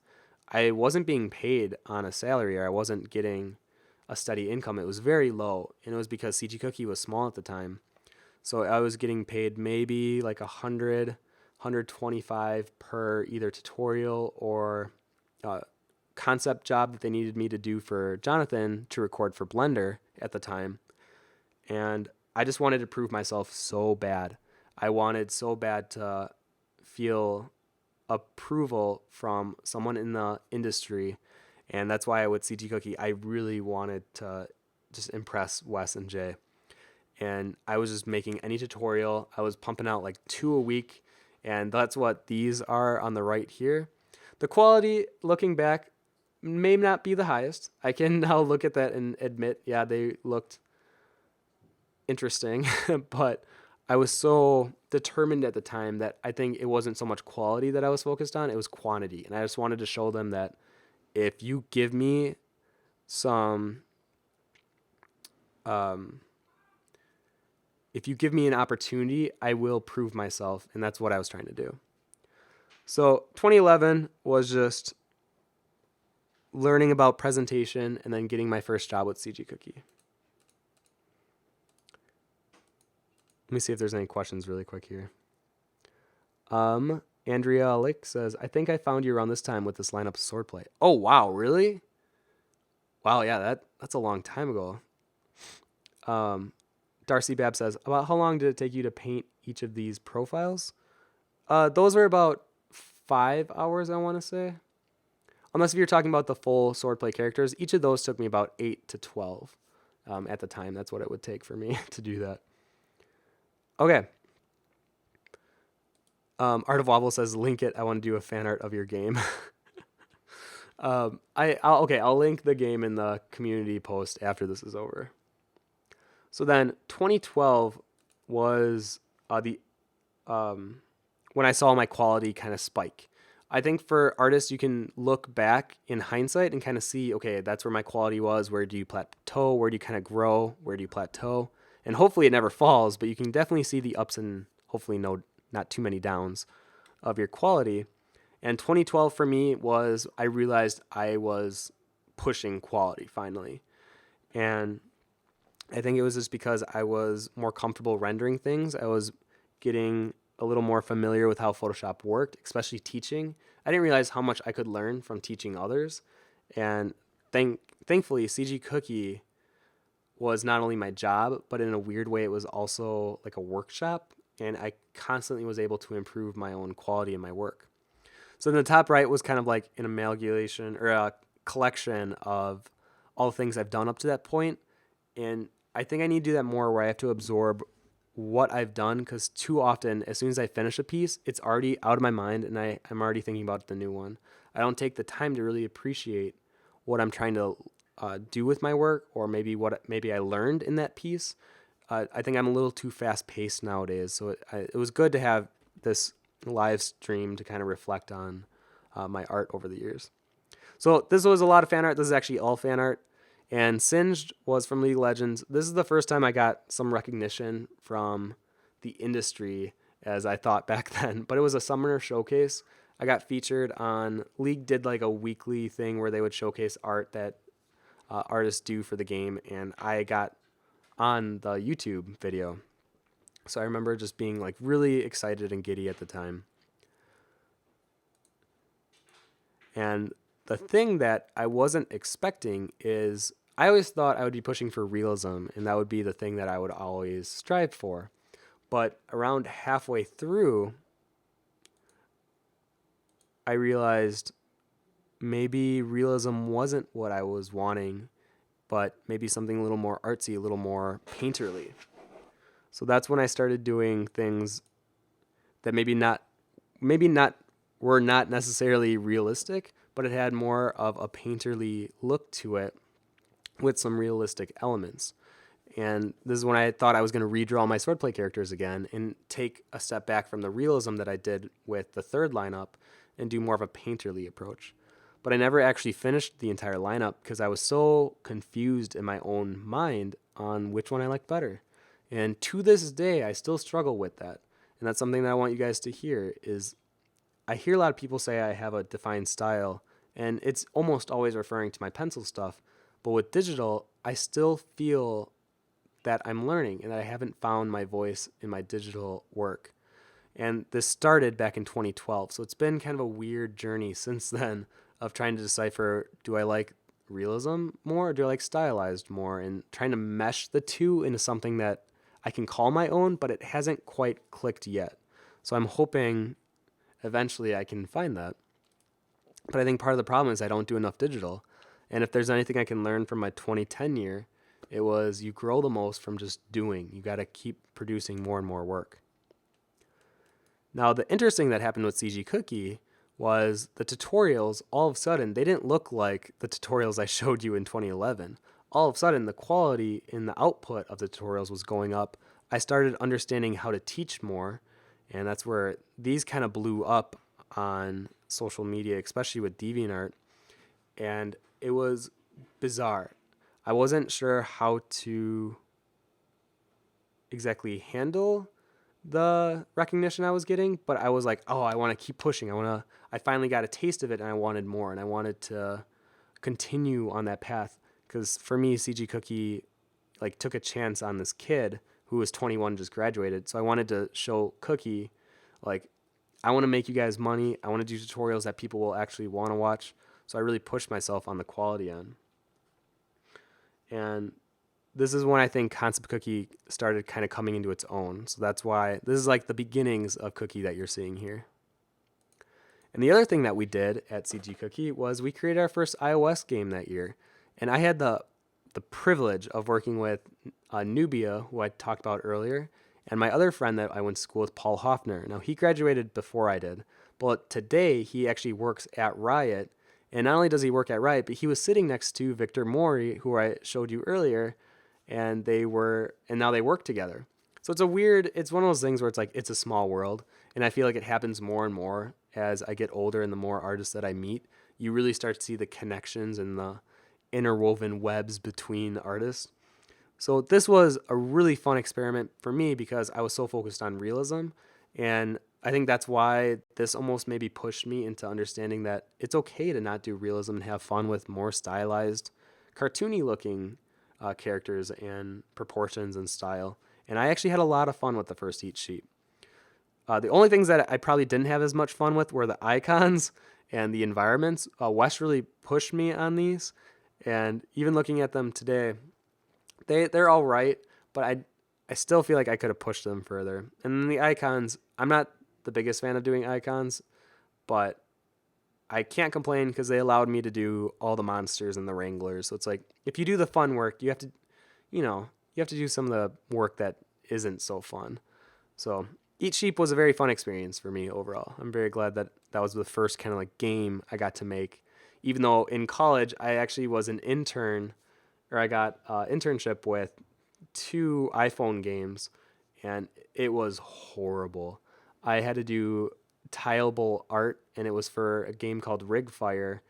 I wasn't being paid on a salary, or I wasn't getting a steady income. It was very low. And it was because CG Cookie was small at the time. So I was getting paid maybe like 125 per either tutorial or concept job that they needed me to do for Jonathan to record for Blender at the time. And I just wanted to prove myself so bad. I wanted so bad to feel approval from someone in the industry. And that's why with CG Cookie, I really wanted to just impress Wes and Jay. And I was just making any tutorial. I was pumping out like 2 a week. And that's what these are on the right here. The quality, looking back, may not be the highest. I can now look at that and admit, yeah, they looked interesting, but I was so determined at the time that I think it wasn't so much quality that I was focused on, it was quantity. And I just wanted to show them that if you give me some, if you give me an opportunity, I will prove myself. And that's what I was trying to do. So 2011 was just learning about presentation and then getting my first job with CG Cookie. Let me see if there's any questions really quick here. Andrea Lick says, I think I found you around this time with this lineup of swordplay. Oh, wow, really? Wow, yeah, that's a long time ago. Darcy Babb says, about how long did it take you to paint each of these profiles? Those were about 5 hours, I want to say. Unless if you're talking about the full swordplay characters, each of those took me about 8 to 12 at the time. That's what it would take for me to do that. Okay. Art of Wobble says, link it. I want to do a fan art of your game. I'll link the game in the community post after this is over. So then 2012 was when I saw my quality kind of spike. I think for artists, you can look back in hindsight and kind of see, okay, that's where my quality was. Where do you plateau? Where do you kind of grow? Where do you plateau? And hopefully it never falls, but you can definitely see the ups and hopefully not too many downs of your quality. And 2012 for me was, I realized I was pushing quality finally. And I think it was just because I was more comfortable rendering things. I was getting a little more familiar with how Photoshop worked, especially teaching. I didn't realize how much I could learn from teaching others. And thankfully, CG Cookie was not only my job, but in a weird way, it was also like a workshop. And I constantly was able to improve my own quality in my work. So in the top right was kind of like an amalgamation or a collection of all the things I've done up to that point. And I think I need to do that more, where I have to absorb what I've done, because too often, as soon as I finish a piece, it's already out of my mind and I'm already thinking about the new one. I don't take the time to really appreciate what I'm trying to do with my work, or maybe what I learned in that piece. I think I'm a little too fast paced nowadays. So it was good to have this live stream to kind of reflect on my art over the years. So this was a lot of fan art. This is actually all fan art. And Singed was from League of Legends. This is the first time I got some recognition from the industry, as I thought back then. But it was a summoner showcase. I got featured on League, did like a weekly thing where they would showcase art that artists do for the game. And I got on the YouTube video. So I remember just being like really excited and giddy at the time. And the thing that I wasn't expecting is, I always thought I would be pushing for realism, and that would be the thing that I would always strive for. But around halfway through, I realized maybe realism wasn't what I was wanting, but maybe something a little more artsy, a little more painterly. So that's when I started doing things that maybe not were not necessarily realistic, but it had more of a painterly look to it with some realistic elements. And this is when I thought I was going to redraw my swordplay characters again and take a step back from the realism that I did with the third lineup and do more of a painterly approach. But I never actually finished the entire lineup because I was so confused in my own mind on which one I liked better. And to this day, I still struggle with that. And that's something that I want you guys to hear is I hear a lot of people say I have a defined style, and it's almost always referring to my pencil stuff. But with digital, I still feel that I'm learning and that I haven't found my voice in my digital work. And this started back in 2012. So it's been kind of a weird journey since then of trying to decipher, do I like realism more or do I like stylized more, and trying to mesh the two into something that I can call my own, but it hasn't quite clicked yet. So I'm hoping eventually I can find that. But I think part of the problem is I don't do enough digital. And if there's anything I can learn from my 2010 year, it was you grow the most from just doing. You got to keep producing more and more work. Now, the interesting that happened with CG Cookie was the tutorials, all of a sudden, they didn't look like the tutorials I showed you in 2011. All of a sudden, the quality in the output of the tutorials was going up. I started understanding how to teach more, and that's where these kind of blew up on social media, especially with DeviantArt, and it was bizarre. I wasn't sure how to exactly handle the recognition I was getting, but I was like, oh, I want to keep pushing. I finally got a taste of it and I wanted more, and I wanted to continue on that path. Because for me, CG Cookie like took a chance on this kid who was 21, just graduated. So I wanted to show Cookie, like, I want to make you guys money. I want to do tutorials that people will actually want to watch. So I really pushed myself on the quality end. And this is when I think Concept Cookie started kind of coming into its own. So that's why this is like the beginnings of Cookie that you're seeing here. And the other thing that we did at CG Cookie was we created our first iOS game that year. And I had the privilege of working with Nubia, who I talked about earlier, and my other friend that I went to school with, Paul Hoffner. Now, he graduated before I did, but today he actually works at Riot. And not only does he work at Riot, but he was sitting next to Victor Mori, who I showed you earlier, and now they work together. So it's one of those things where it's like, it's a small world. And I feel like it happens more and more as I get older and the more artists that I meet, you really start to see the connections and the interwoven webs between artists. So this was a really fun experiment for me because I was so focused on realism. And I think that's why this almost maybe pushed me into understanding that it's okay to not do realism and have fun with more stylized, cartoony looking characters and proportions and style. And I actually had a lot of fun with the first heat sheet. The only things that I probably didn't have as much fun with were the icons and the environments. Wes really pushed me on these. And even looking at them today, they're all right, but I still feel like I could have pushed them further. And then the icons, I'm not the biggest fan of doing icons, but I can't complain because they allowed me to do all the monsters and the wranglers. So it's like, if you do the fun work, you have to do some of the work that isn't so fun. So Eat Sheep was a very fun experience for me overall. I'm very glad that that was the first kind of like game I got to make. Even though in college, I actually was an intern, or I got internship with 2 iPhone games, and it was horrible. I had to do tileable art, and it was for a game called Rig Fire,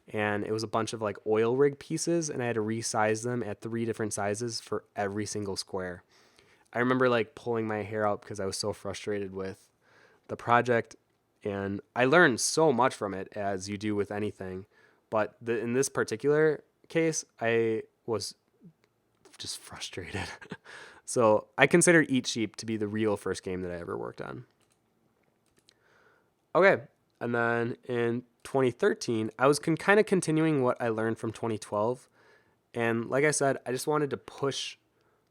and it was a bunch of like oil rig pieces, and I had to resize them at 3 different sizes for every single square. I remember like pulling my hair out because I was so frustrated with the project, and I learned so much from it, as you do with anything. But in this particular case, I was just frustrated. So I consider Eat Sheep to be the real first game that I ever worked on. Okay, and then in 2013, I was kind of continuing what I learned from 2012. And like I said, I just wanted to push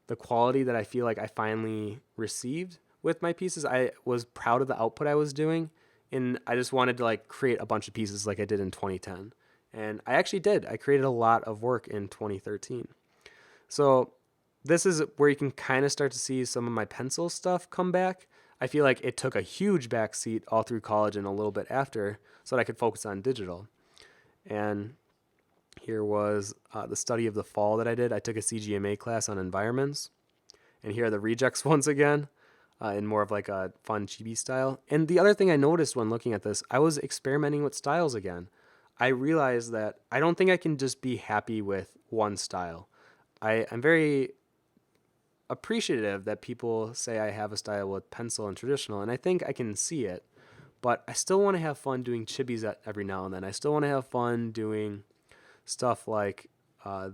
the quality that I feel like I finally received with my pieces. I was proud of the output I was doing, and I just wanted to like create a bunch of pieces like I did in 2010. And I actually did. I created a lot of work in 2013. So this is where you can kind of start to see some of my pencil stuff come back. I feel like it took a huge backseat all through college and a little bit after so that I could focus on digital. And here was the study of the fall that I did. I took a CGMA class on environments. And here are the rejects once again, in more of like a fun chibi style. And the other thing I noticed when looking at this, I was experimenting with styles again. I realized that I don't think I can just be happy with one style. I'm very appreciative that people say I have a style with pencil and traditional, and I think I can see it. But I still want to have fun doing chibis every now and then. I still want to have fun doing stuff like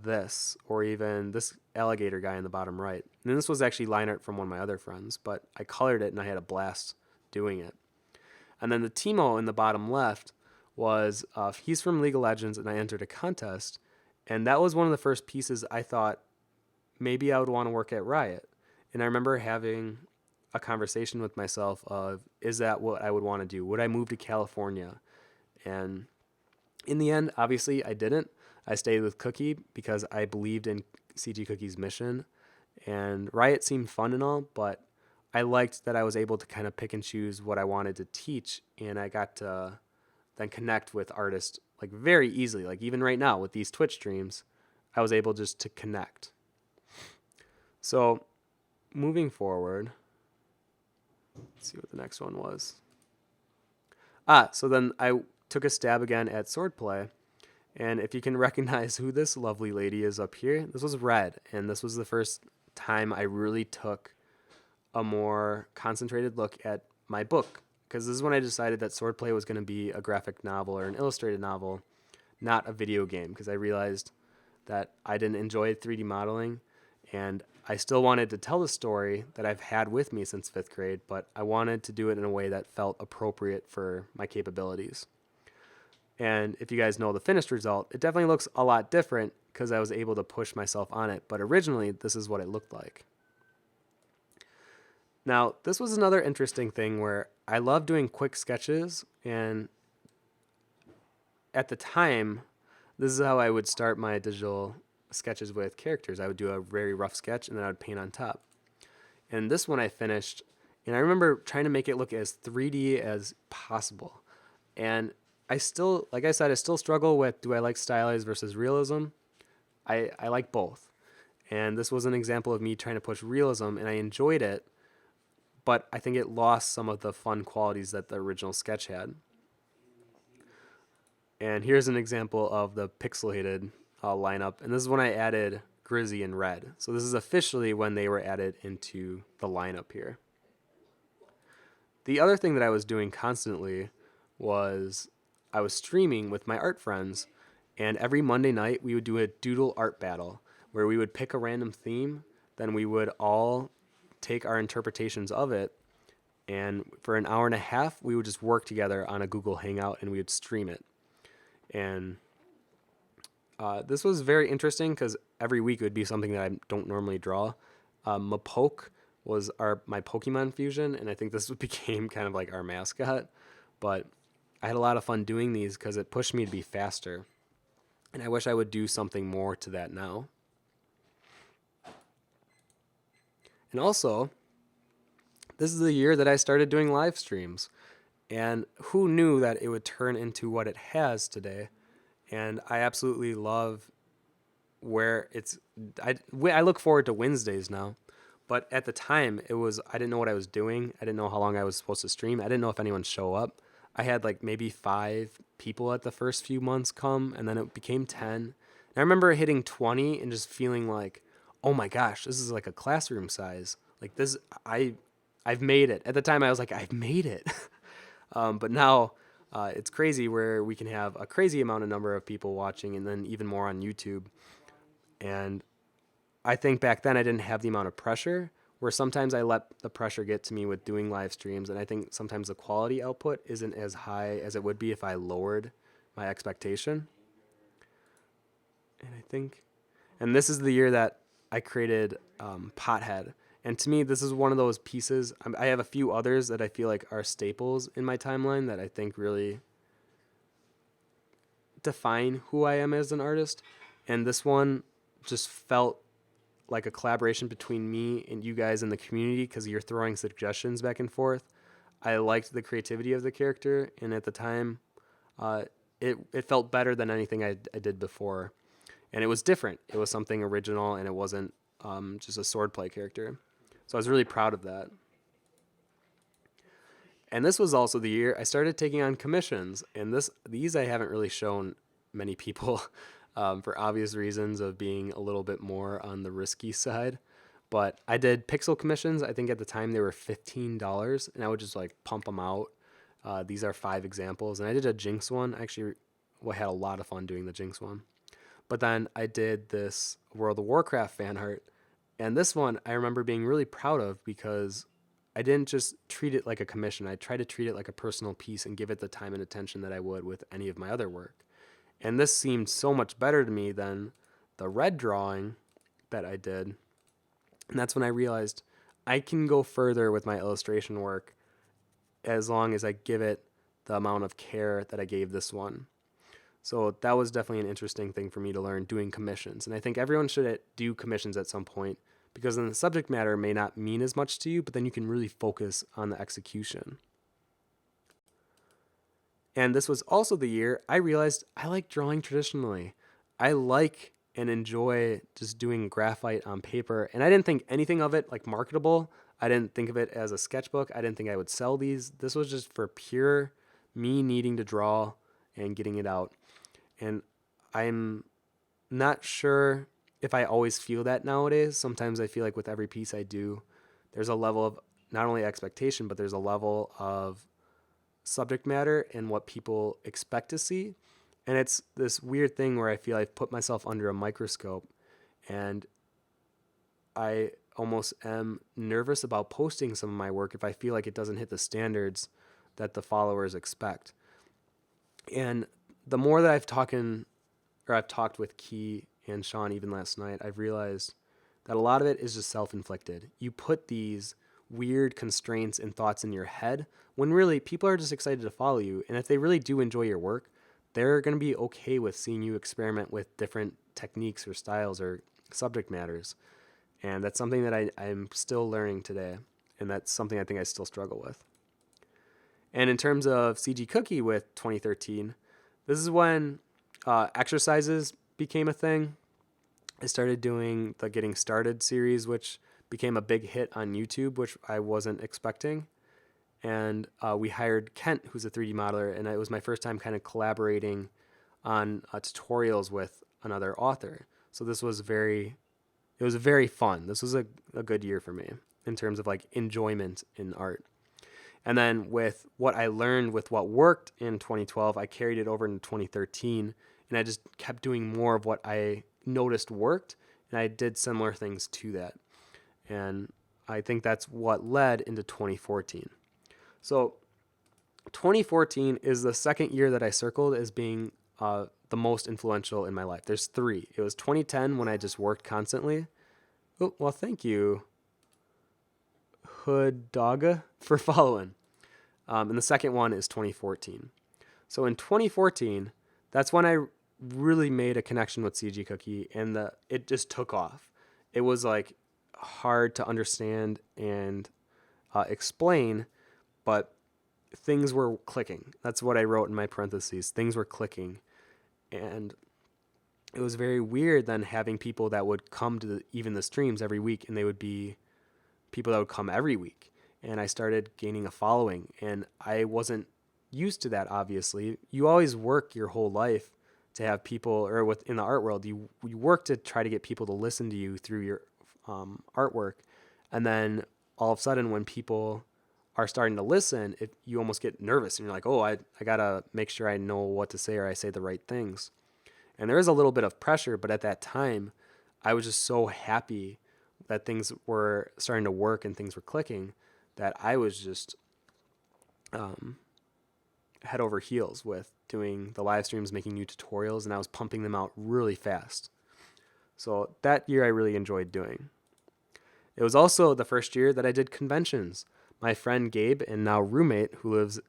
this, or even this alligator guy in the bottom right. And this was actually line art from one of my other friends, but I colored it and I had a blast doing it. And then the Timo in the bottom left was he's from League of Legends, and I entered a contest, and that was one of the first pieces I thought maybe I would want to work at Riot. And I remember having a conversation with myself of, is that what I would want to do? Would I move to California? And in the end, obviously, I didn't. I stayed with Cookie because I believed in CG Cookie's mission. And Riot seemed fun and all, but I liked that I was able to kind of pick and choose what I wanted to teach. And I got to then connect with artists like very easily. Like even right now with these Twitch streams, I was able just to connect. So moving forward, let's see what the next one was. So then I took a stab again at swordplay. And if you can recognize who this lovely lady is up here, this was Red. And this was the first time I really took a more concentrated look at my book. Because this is when I decided that swordplay was going to be a graphic novel or an illustrated novel, not a video game. Because I realized that I didn't enjoy 3D modeling. And I still wanted to tell the story that I've had with me since 5th grade, but I wanted to do it in a way that felt appropriate for my capabilities. And if you guys know the finished result, it definitely looks a lot different because I was able to push myself on it. But originally, this is what it looked like. Now, this was another interesting thing where I love doing quick sketches. And at the time, this is how I would start my digital sketches with characters. I would do a very rough sketch and then I would paint on top. And this one I finished, and I remember trying to make it look as 3D as possible. And I still, like I said, I still struggle with, do I like stylized versus realism? I like both. And this was an example of me trying to push realism, and I enjoyed it, but I think it lost some of the fun qualities that the original sketch had. And here's an example of the pixelated lineup, and this is when I added Grizzy and Red. So this is officially when they were added into the lineup here. The other thing that I was doing constantly was I was streaming with my art friends, and every Monday night we would do a doodle art battle where we would pick a random theme, then we would all take our interpretations of it, and for an hour and a half we would just work together on a Google Hangout and we would stream it. And this was very interesting because every week it would be something that I don't normally draw. Mapoke was my Pokemon fusion, and I think this became kind of like our mascot. But I had a lot of fun doing these because it pushed me to be faster. And I wish I would do something more to that now. And also, this is the year that I started doing live streams. And who knew that it would turn into what it has today? And I absolutely love where it's... I look forward to Wednesdays now. But at the time, I didn't know what I was doing. I didn't know how long I was supposed to stream. I didn't know if anyone would show up. I had like maybe 5 people at the first few months come, and then it became 10. And I remember hitting 20 and just feeling like, oh my gosh, this is like a classroom size. Like this, I've made it. At the time, I was like, I've made it. But now it's crazy where we can have a crazy number of people watching, and then even more on YouTube. And I think back then I didn't have the amount of pressure, where sometimes I let the pressure get to me with doing live streams, and I think sometimes the quality output isn't as high as it would be if I lowered my expectation. And this is the year that I created Pothead. And to me, this is one of those pieces. I have a few others that I feel like are staples in my timeline that I think really define who I am as an artist. And this one just felt like a collaboration between me and you guys in the community because you're throwing suggestions back and forth. I liked the creativity of the character, and at the time, it felt better than anything I did before. And it was different. It was something original, and it wasn't just a swordplay character. So I was really proud of that. And this was also the year I started taking on commissions. And these I haven't really shown many people for obvious reasons of being a little bit more on the risky side. But I did pixel commissions. I think at the time they were $15, and I would just like pump them out. These are 5 examples, and I did a Jinx one. Actually, I had a lot of fun doing the Jinx one. But then I did this World of Warcraft fan art, and this one I remember being really proud of because I didn't just treat it like a commission. I tried to treat it like a personal piece and give it the time and attention that I would with any of my other work. And this seemed so much better to me than the red drawing that I did. And that's when I realized I can go further with my illustration work as long as I give it the amount of care that I gave this one. So that was definitely an interesting thing for me to learn doing commissions. And I think everyone should do commissions at some point because then the subject matter may not mean as much to you, but then you can really focus on the execution. And this was also the year I realized I like drawing traditionally. I like and enjoy just doing graphite on paper. And I didn't think anything of it like marketable. I didn't think of it as a sketchbook. I didn't think I would sell these. This was just for pure me needing to draw and getting it out. And I'm not sure if I always feel that nowadays. Sometimes I feel like with every piece I do, there's a level of not only expectation, but there's a level of subject matter and what people expect to see. And it's this weird thing where I feel I've put myself under a microscope and I almost am nervous about posting some of my work if I feel like it doesn't hit the standards that the followers expect. And the more that I've talked with Key and Sean even last night, I've realized that a lot of it is just self-inflicted. You put these weird constraints and thoughts in your head when really people are just excited to follow you. And if they really do enjoy your work, they're going to be okay with seeing you experiment with different techniques or styles or subject matters. And that's something that I'm still learning today. And that's something I think I still struggle with. And in terms of CG Cookie with 2013, this is when exercises became a thing. I started doing the Getting Started series, which became a big hit on YouTube, which I wasn't expecting. And we hired Kent, who's a 3D modeler, and it was my first time kind of collaborating on tutorials with another author. So it was very fun. This was a good year for me in terms of like enjoyment in art. And then with what I learned with what worked in 2012, I carried it over into 2013, and I just kept doing more of what I noticed worked, and I did similar things to that. And I think that's what led into 2014. So 2014 is the second year that I circled as being the most influential in my life. There's 3. It was 2010 when I just worked constantly. Oh, well, thank you, Hood Dogga, for following. And the second one is 2014. So in 2014, that's when I really made a connection with CG Cookie, and it just took off. It was like hard to understand and explain, but things were clicking. That's what I wrote in my parentheses. Things were clicking. And it was very weird then having people that would come to even the streams every week, and they would be people that would come every week. And I started gaining a following, and I wasn't used to that, obviously. You always work your whole life to have people, or in the art world, you work to try to get people to listen to you through your artwork. And then all of a sudden when people are starting to listen, you almost get nervous and you're like, oh, I got to make sure I know what to say or I say the right things. And there is a little bit of pressure, but at that time, I was just so happy that things were starting to work and things were clicking that I was just head over heels with doing the live streams, making new tutorials, and I was pumping them out really fast. So that year I really enjoyed doing. It was also the first year that I did conventions. My friend Gabe, and now roommate, who lives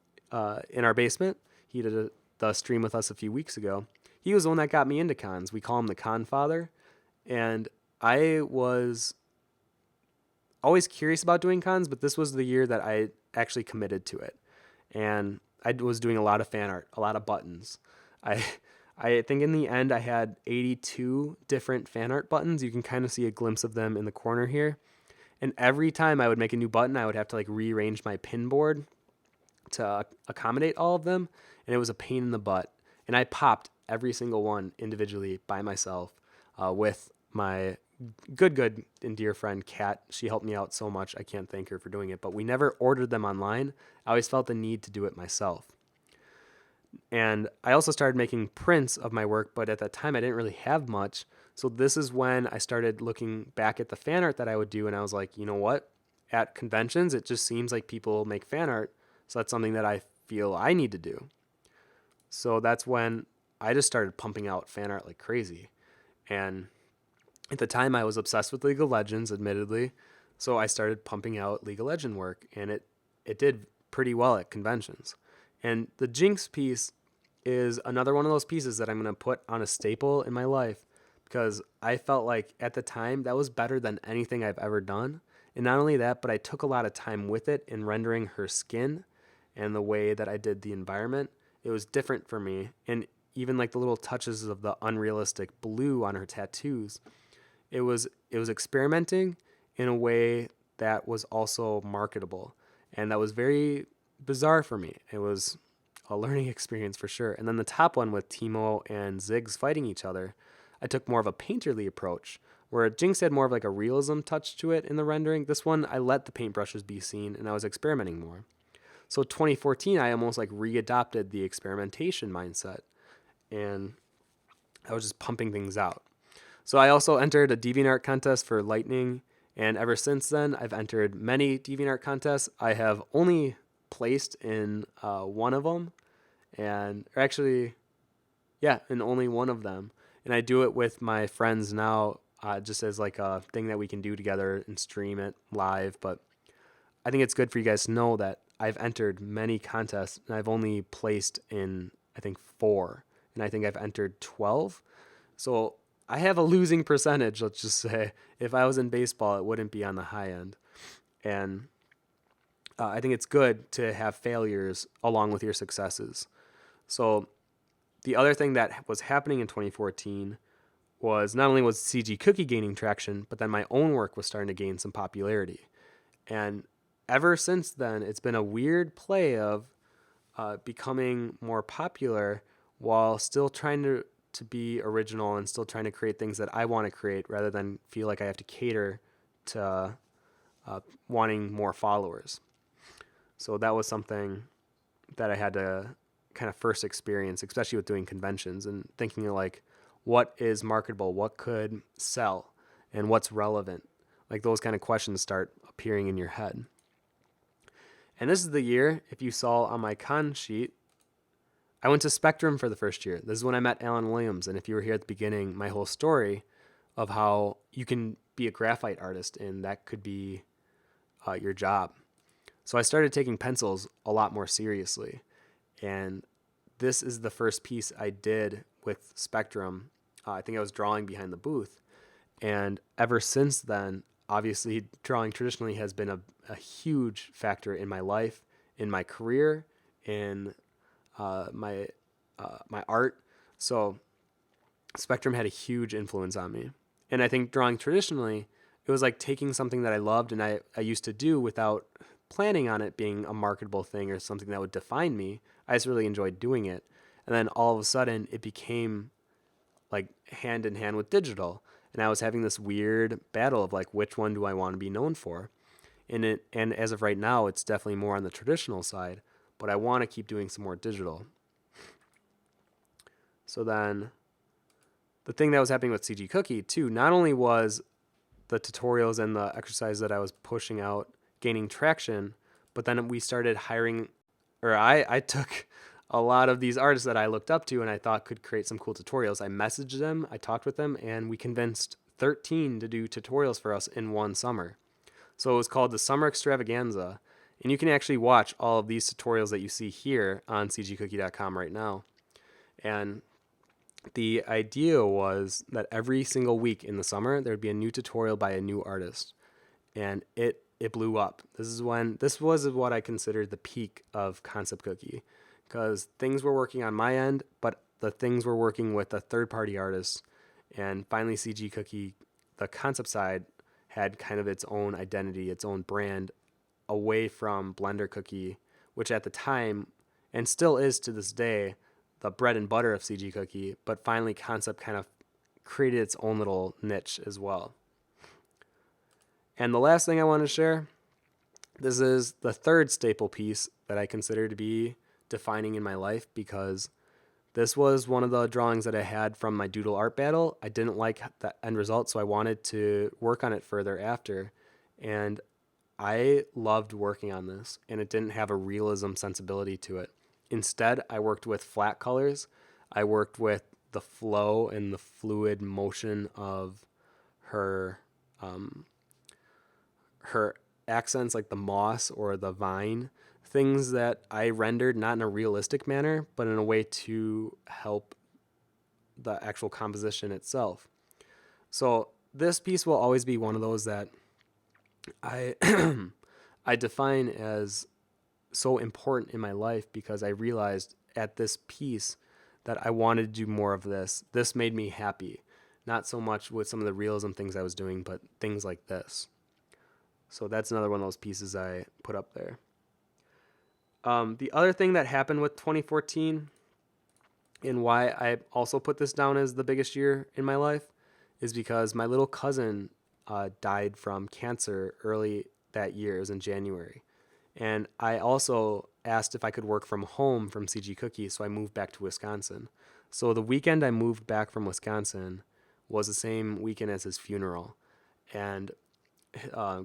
in our basement, he did the stream with us a few weeks ago. He was the one that got me into cons. We call him the con father. And I was always curious about doing cons, but this was the year that I actually committed to it. And I was doing a lot of fan art, a lot of buttons. I think in the end I had 82 different fan art buttons. You can kind of see a glimpse of them in the corner here. And every time I would make a new button, I would have to like rearrange my pin board to accommodate all of them, and it was a pain in the butt. And I popped every single one individually by myself with my good and dear friend Kat. She helped me out so much. I can't thank her for doing it, but we never ordered them online. I always felt the need to do it myself. And I also started making prints of my work, but at that time I didn't really have much. So this is when I started looking back at the fan art that I would do, and I was like, you know what? At conventions, it just seems like people make fan art, so that's something that I feel I need to do. So that's when I just started pumping out fan art like crazy. And at the time, I was obsessed with League of Legends, admittedly. So I started pumping out League of Legends work, and it did pretty well at conventions. And the Jinx piece is another one of those pieces that I'm going to put on a staple in my life because I felt like at the time that was better than anything I've ever done. And not only that, but I took a lot of time with it in rendering her skin and the way that I did the environment. It was different for me. And even like the little touches of the unrealistic blue on her tattoos, it was experimenting in a way that was also marketable. And that was very bizarre for me. It was a learning experience for sure. And then the top one with Teemo and Ziggs fighting each other, I took more of a painterly approach, where Jinx had more of like a realism touch to it in the rendering. This one, I let the paintbrushes be seen and I was experimenting more. So 2014, I almost like readopted the experimentation mindset and I was just pumping things out. So I also entered a DeviantArt contest for Lightning, and ever since then, I've entered many DeviantArt contests. I have only placed in one of them, and or actually, yeah, in only one of them. And I do it with my friends now, just as like a thing that we can do together and stream it live. But I think it's good for you guys to know that I've entered many contests, and I've only placed in I think 4, and I think I've entered 12. So I have a losing percentage, let's just say. If I was in baseball, it wouldn't be on the high end. And I think it's good to have failures along with your successes. So the other thing that was happening in 2014 was not only was CG Cookie gaining traction, but then my own work was starting to gain some popularity. And ever since then, it's been a weird play of becoming more popular while still trying to be original and still trying to create things that I want to create rather than feel like I have to cater to wanting more followers. So that was something that I had to kind of first experience, especially with doing conventions and thinking like, what is marketable? What could sell? And what's relevant? Like those kind of questions start appearing in your head. And this is the year, if you saw on my con sheet, I went to Spectrum for the first year. This is when I met Alan Williams. And if you were here at the beginning, my whole story of how you can be a graphite artist and that could be your job. So I started taking pencils a lot more seriously. And this is the first piece I did with Spectrum. I think I was drawing behind the booth. And ever since then, obviously, drawing traditionally has been a huge factor in my life, in my career, in my art. So Spectrum had a huge influence on me. And I think drawing traditionally, it was like taking something that I loved and I used to do without planning on it being a marketable thing or something that would define me. I just really enjoyed doing it. And then all of a sudden it became like hand in hand with digital. And I was having this weird battle of like, which one do I want to be known for? And as of right now, it's definitely more on the traditional side, but I want to keep doing some more digital. So then the thing that was happening with CG Cookie too, not only was the tutorials and the exercise that I was pushing out gaining traction, but then we started hiring, or I took a lot of these artists that I looked up to and I thought could create some cool tutorials. I messaged them, I talked with them, and we convinced 13 to do tutorials for us in one summer. So it was called the Summer Extravaganza, and you can actually watch all of these tutorials that you see here on cgcookie.com right now. And the idea was that every single week in the summer, there would be a new tutorial by a new artist. And it blew up. This was what I considered the peak of Concept Cookie, because things were working on my end, but the things were working with a third party artist, and finally CG Cookie, the concept side, had kind of its own identity, its own brand, away from Blender Cookie, which at the time, and still is to this day, the bread and butter of CG Cookie, but finally concept kind of created its own little niche as well. And the last thing I want to share, this is the third staple piece that I consider to be defining in my life, because this was one of the drawings that I had from my doodle art battle. I didn't like the end result, so I wanted to work on it further after. And I loved working on this, and it didn't have a realism sensibility to it. Instead, I worked with flat colors. I worked with the flow and the fluid motion of her her accents, like the moss or the vine, things that I rendered not in a realistic manner, but in a way to help the actual composition itself. So this piece will always be one of those that I I define as so important in my life, because I realized at this piece that I wanted to do more of this. This made me happy, not so much with some of the realism things I was doing, but things like this. So that's another one of those pieces I put up there. The other thing that happened with 2014, and why I also put this down as the biggest year in my life, is because my little cousin died from cancer early that year. It was in January. And I also asked if I could work from home from CG Cookie, so I moved back to Wisconsin. So the weekend I moved back from Wisconsin was the same weekend as his funeral. And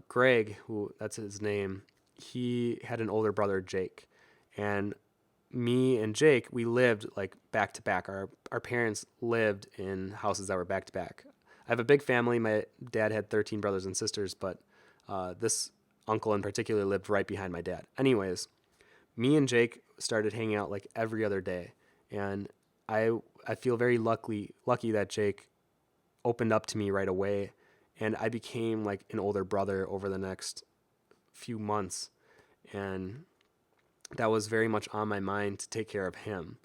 Greg, who that's his name, he had an older brother, Jake. And me and Jake, we lived like back to back. Our parents lived in houses that were back to back. I have a big family. My dad had 13 brothers and sisters, but this uncle in particular lived right behind my dad. Anyways, me and Jake started hanging out like every other day, and I feel very lucky that Jake opened up to me right away, and I became like an older brother over the next few months, and that was very much on my mind to take care of him.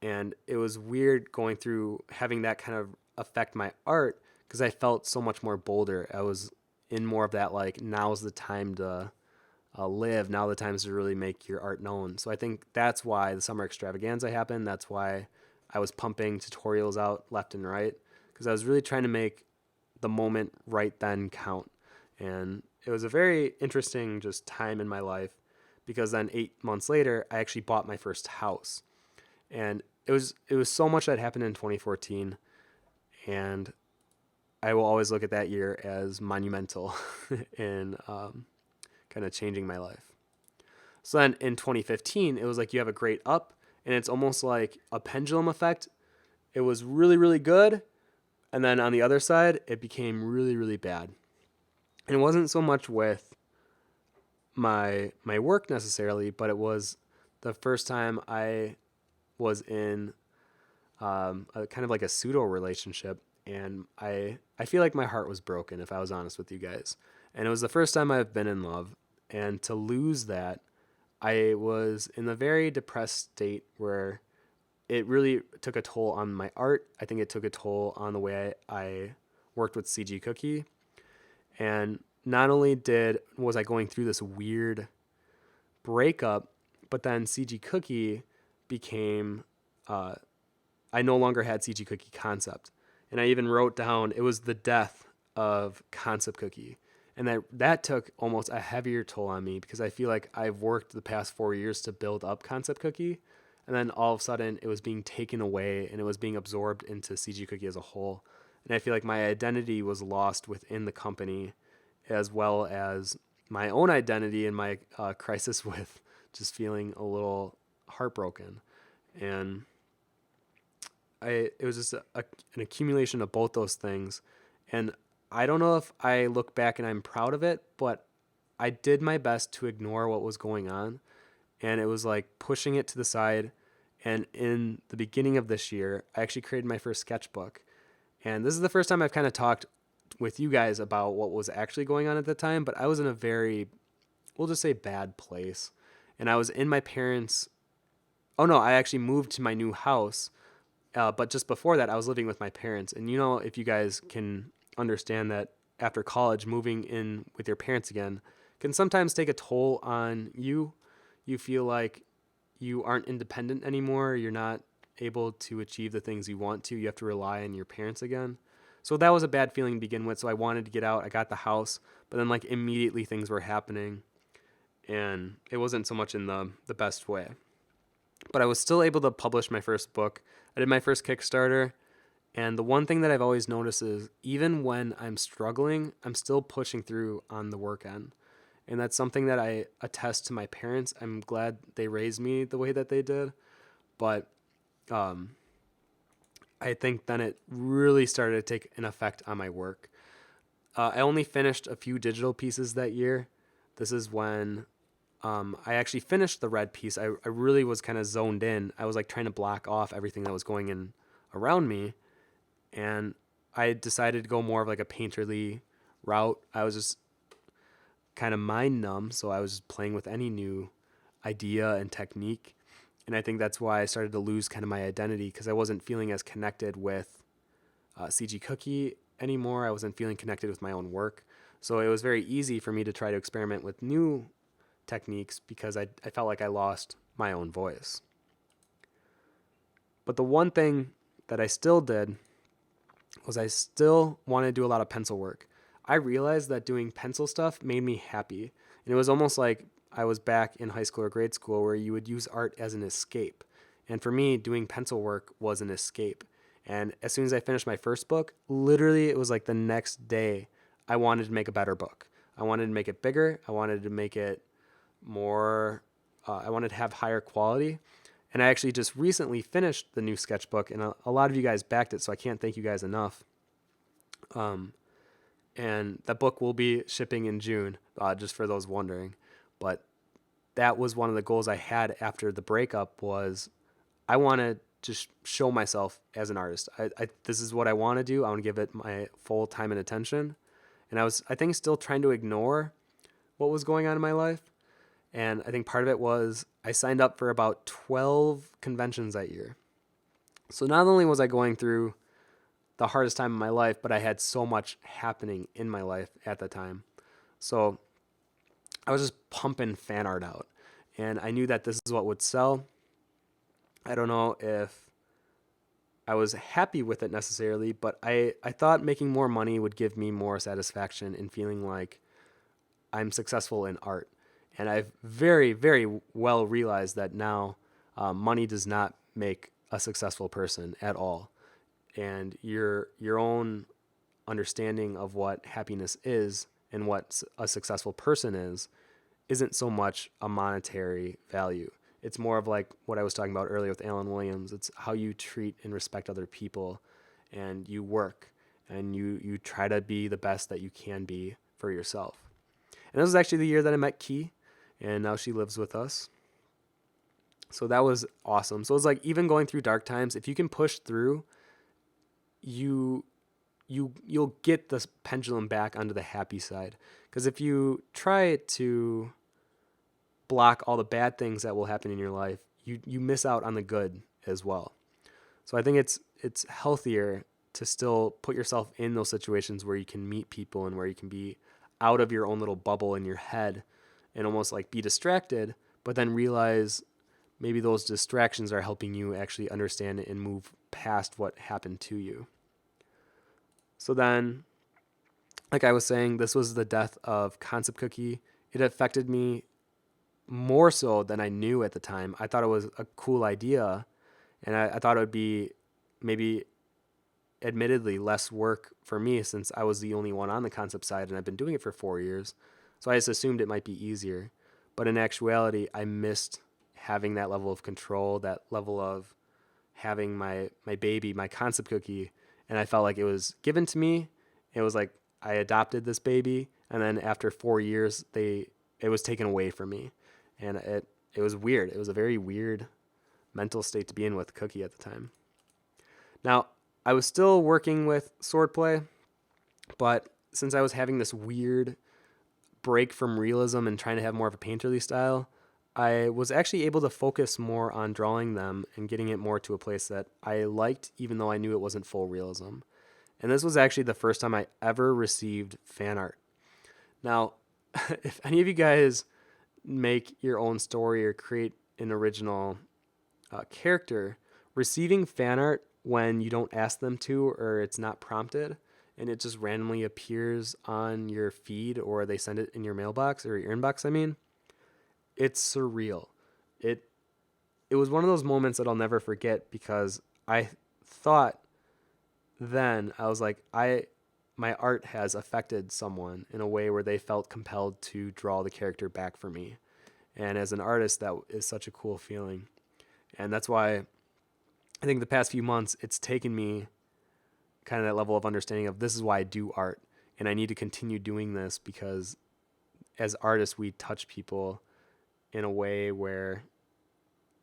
And it was weird going through having that kind of affect my art, because I felt so much more bolder. I was in more of that, like, now's the time to live. Now the time is to really make your art known. So I think that's why the summer extravaganza happened. That's why I was pumping tutorials out left and right, because I was really trying to make the moment right then count. And it was a very interesting just time in my life, because then 8 months later, I actually bought my first house. And it was so much that happened in 2014, and I will always look at that year as monumental in kind of changing my life. So then in 2015, it was like you have a great up, and it's almost like a pendulum effect. It was really, really good, and then on the other side, it became really, really bad. And it wasn't so much with my work necessarily, but it was the first time I was in a kind of like a pseudo relationship, and I feel like my heart was broken, if I was honest with you guys. And it was the first time I've been in love, and to lose that, I was in a very depressed state where it really took a toll on my art. I think it took a toll on the way I worked with CG Cookie. And not only was I going through this weird breakup, but then CG Cookie became I no longer had CG Cookie concept. And I even wrote down it was the death of concept cookie. And that took almost a heavier toll on me, because I feel like I've worked the past 4 years to build up concept cookie. And then all of a sudden it was being taken away, and it was being absorbed into CG Cookie as a whole. And I feel like my identity was lost within the company, as well as my own identity and my crisis with just feeling a little heartbroken. And it was just an accumulation of both those things. And I don't know if I look back and I'm proud of it, but I did my best to ignore what was going on. And it was like pushing it to the side. And in the beginning of this year, I actually created my first sketchbook. And this is the first time I've kind of talked with you guys about what was actually going on at the time, but I was in a very, we'll just say, bad place. And I was in my parents', oh no, I actually moved to my new house, But just before that, I was living with my parents. And if you guys can understand that after college, moving in with your parents again can sometimes take a toll on you. You feel like you aren't independent anymore. You're not able to achieve the things you want to. You have to rely on your parents again. So that was a bad feeling to begin with. So I wanted to get out. I got the house, but then like immediately things were happening, and it wasn't so much in the best way. But I was still able to publish my first book. I did my first Kickstarter. And the one thing that I've always noticed is even when I'm struggling, I'm still pushing through on the work end. And that's something that I attest to my parents. I'm glad they raised me the way that they did. But um, I think then it really started to take an effect on my work. I only finished a few digital pieces that year. This is when I actually finished the red piece. I really was kind of zoned in. I was like trying to block off everything that was going in around me. And I decided to go more of like a painterly route. I was just kind of mind numb, so I was just playing with any new idea and technique. And I think that's why I started to lose kind of my identity, because I wasn't feeling as connected with CG Cookie anymore. I wasn't feeling connected with my own work. So it was very easy for me to try to experiment with new techniques because I felt like I lost my own voice. But the one thing that I still did was I still wanted to do a lot of pencil work. I realized that doing pencil stuff made me happy. And it was almost like I was back in high school or grade school where you would use art as an escape. And for me, doing pencil work was an escape. And as soon as I finished my first book, literally it was like the next day, I wanted to make a better book. I wanted to make it bigger. I wanted to make it more, I wanted to have higher quality. And I actually just recently finished the new sketchbook, and a lot of you guys backed it, so I can't thank you guys enough. And that book will be shipping in June, just for those wondering. But that was one of the goals I had after the breakup was I want to just show myself as an artist. This is what I want to do. I want to give it my full time and attention. And I think, still trying to ignore what was going on in my life. And I think part of it was I signed up for about 12 conventions that year. So not only was I going through the hardest time in my life, but I had so much happening in my life at the time. So I was just pumping fan art out. And I knew that this is what would sell. I don't know if I was happy with it necessarily, but I thought making more money would give me more satisfaction in feeling like I'm successful in art. And I've very, very well realized that now money does not make a successful person at all. And your own understanding of what happiness is and what a successful person is isn't so much a monetary value. It's more of like what I was talking about earlier with Alan Williams. It's how you treat and respect other people, and you work and you try to be the best that you can be for yourself. And this was actually the year that I met Key, and now she lives with us. So that was awesome. So it's like even going through dark times, if you can push through, you'll get this pendulum back onto the happy side. Because if you try to block all the bad things that will happen in your life, you miss out on the good as well. So I think it's healthier to still put yourself in those situations where you can meet people and where you can be out of your own little bubble in your head and almost like be distracted, but then realize maybe those distractions are helping you actually understand and move past what happened to you. So then, like I was saying, this was the death of Concept Cookie. It affected me more so than I knew at the time. I thought it was a cool idea, and I thought it would be maybe admittedly less work for me since I was the only one on the concept side and I've been doing it for 4 years. So I just assumed it might be easier. But in actuality, I missed having that level of control, that level of having my baby, my Concept Cookie, and I felt like it was given to me. It was like I adopted this baby, and then after 4 years, it was taken away from me. And it was weird. It was a very weird mental state to be in with Cookie at the time. Now, I was still working with swordplay, but since I was having this weird break from realism and trying to have more of a painterly style, I was actually able to focus more on drawing them and getting it more to a place that I liked, even though I knew it wasn't full realism. And this was actually the first time I ever received fan art. Now, if any of you guys make your own story or create an original character, receiving fan art when you don't ask them to or it's not prompted and it just randomly appears on your feed or they send it in your mailbox or your inbox, I mean, it's surreal. It it was one of those moments that I'll never forget because I thought then I was like my art has affected someone in a way where they felt compelled to draw the character back for me. And as an artist, that is such a cool feeling. And that's why I think the past few months it's taken me kind of that level of understanding of this is why I do art and I need to continue doing this because as artists we touch people in a way where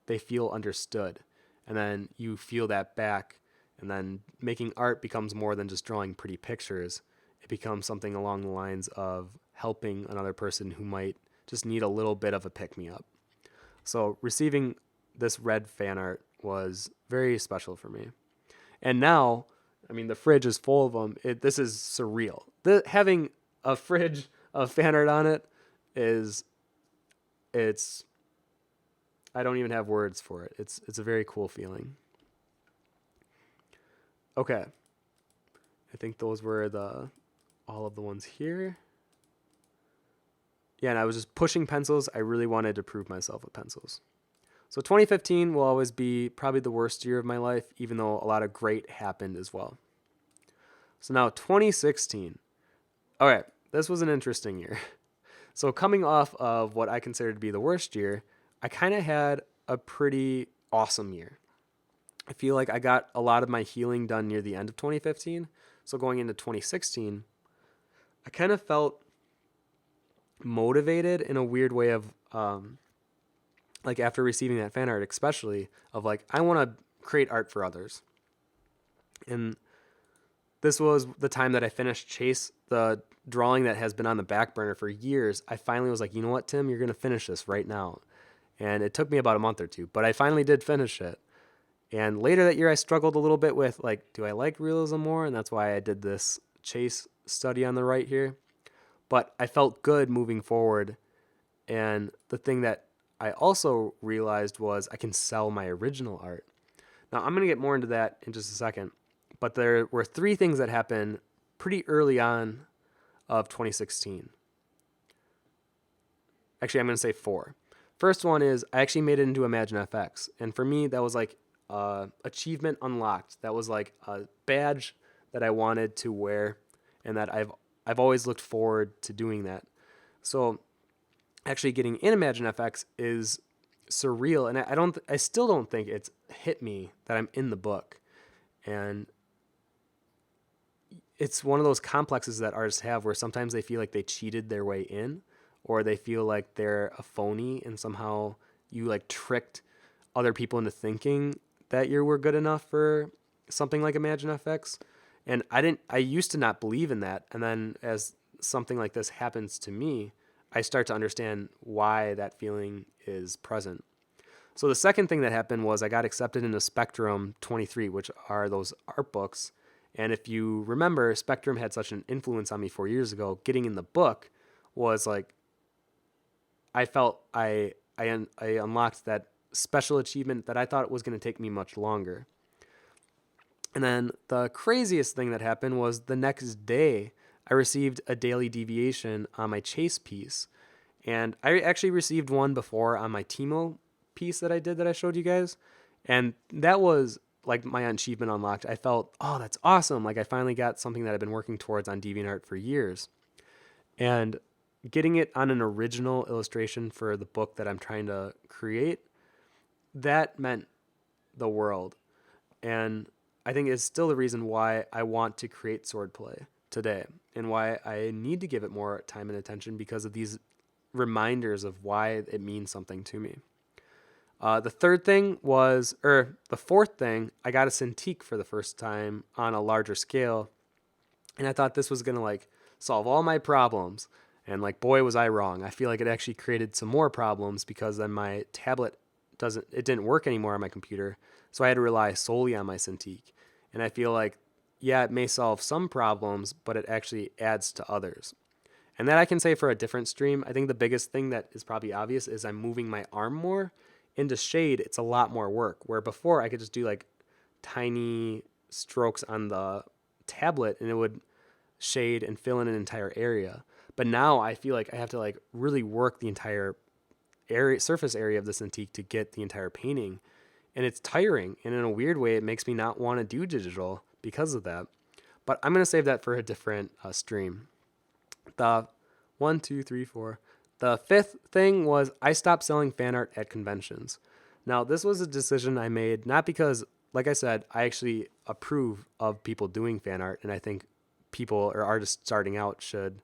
they feel understood and then you feel that back and then making art becomes more than just drawing pretty pictures. It becomes something along the lines of helping another person who might just need a little bit of a pick me up. So receiving this red fan art was very special for me. And now, I mean, the fridge is full of them. This is surreal. Having a fridge of fan art on it it's, I don't even have words for it. It's a very cool feeling. Okay. I think those were all of the ones here. Yeah, and I was just pushing pencils. I really wanted to prove myself with pencils. So 2015 will always be probably the worst year of my life, even though a lot of great happened as well. So now 2016. All right, this was an interesting year. So coming off of what I consider to be the worst year, I kind of had a pretty awesome year. I feel like I got a lot of my healing done near the end of 2015. So going into 2016, I kind of felt motivated in a weird way of like after receiving that fan art, especially of like, I want to create art for others. And this was the time that I finished Chase, the drawing that has been on the back burner for years. I finally was like, you know what, Tim, you're going to finish this right now. And it took me about a month or two, but I finally did finish it. And later that year, I struggled a little bit with like, do I like realism more? And that's why I did this Chase study on the right here. But I felt good moving forward. And the thing that I also realized was I can sell my original art. Now, I'm going to get more into that in just a second. But there were three things that happened pretty early on of 2016. Actually, I'm going to say four. First one is I actually made it into Imagine FX. And for me, that was like achievement unlocked. That was like a badge that I wanted to wear and that I've always looked forward to doing that. So actually getting in Imagine FX is surreal, and I still don't think it's hit me that I'm in the book. And it's one of those complexes that artists have where sometimes they feel like they cheated their way in, or they feel like they're a phony and somehow you like tricked other people into thinking that you were good enough for something like Imagine FX. And I used to not believe in that. And then as something like this happens to me, I start to understand why that feeling is present. So the second thing that happened was I got accepted into Spectrum 23, which are those art books. And if you remember, Spectrum had such an influence on me 4 years ago. Getting in the book was like, I felt I unlocked that special achievement that I thought was going to take me much longer. And then the craziest thing that happened was the next day, I received a daily deviation on my Chase piece. And I actually received one before on my Timo piece that I did that I showed you guys. And that was like my achievement unlocked. I felt, oh, that's awesome. Like I finally got something that I've been working towards on DeviantArt for years. And getting it on an original illustration for the book that I'm trying to create, that meant the world. And I think it's still the reason why I want to create swordplay today and why I need to give it more time and attention because of these reminders of why it means something to me. The fourth thing, I got a Cintiq for the first time on a larger scale. And I thought this was going to like solve all my problems. And like, boy, was I wrong. I feel like it actually created some more problems because then my tablet didn't work anymore on my computer. So I had to rely solely on my Cintiq. And I feel like, yeah, it may solve some problems, but it actually adds to others. And that I can say for a different stream. I think the biggest thing that is probably obvious is I'm moving my arm more into shade. It's a lot more work. Where before I could just do like tiny strokes on the tablet and it would shade and fill in an entire area. But now I feel like I have to like really work the entire surface area of this Cintiq to get the entire painting. And it's tiring. And in a weird way, it makes me not want to do digital because of that. But I'm going to save that for a different stream. The one, two, three, four. The fifth thing was I stopped selling fan art at conventions. Now, this was a decision I made not because, like I said, I actually approve of people doing fan art, and I think people or artists starting out should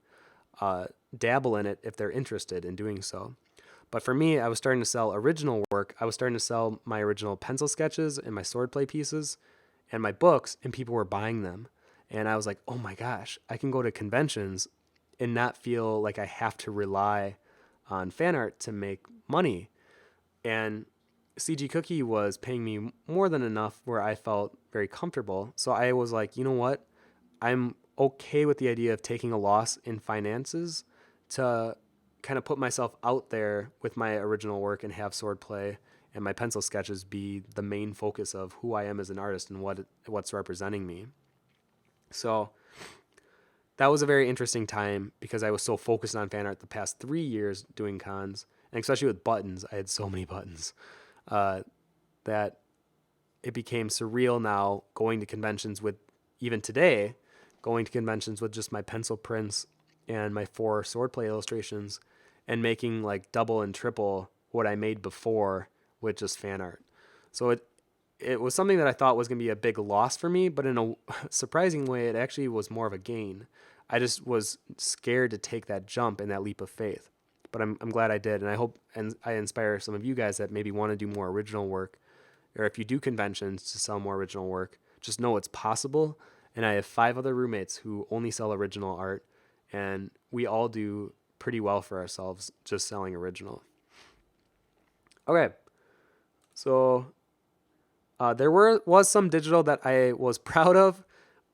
dabble in it if they're interested in doing so. But for me, I was starting to sell original work. I was starting to sell my original pencil sketches and my swordplay pieces and my books, and people were buying them. And I was like, oh my gosh, I can go to conventions and not feel like I have to rely on fan art to make money. And CG Cookie was paying me more than enough where I felt very comfortable. So I was like, you know what? I'm okay with the idea of taking a loss in finances to kind of put myself out there with my original work and have swordplay and my pencil sketches be the main focus of who I am as an artist and what's representing me. So that was a very interesting time because I was so focused on fan art the past 3 years doing cons, and especially with buttons. I had so many buttons that it became surreal now going to conventions with, even today, going to conventions with just my pencil prints and my 4 swordplay illustrations and making like double and triple what I made before with just fan art. So it was something that I thought was going to be a big loss for me, but in a surprising way, it actually was more of a gain. I just was scared to take that jump and that leap of faith, but I'm glad I did. And I hope and I inspire some of you guys that maybe want to do more original work, or if you do conventions to sell more original work, just know it's possible. And I have 5 other roommates who only sell original art, and we all do pretty well for ourselves just selling original. Okay, so there was some digital that I was proud of,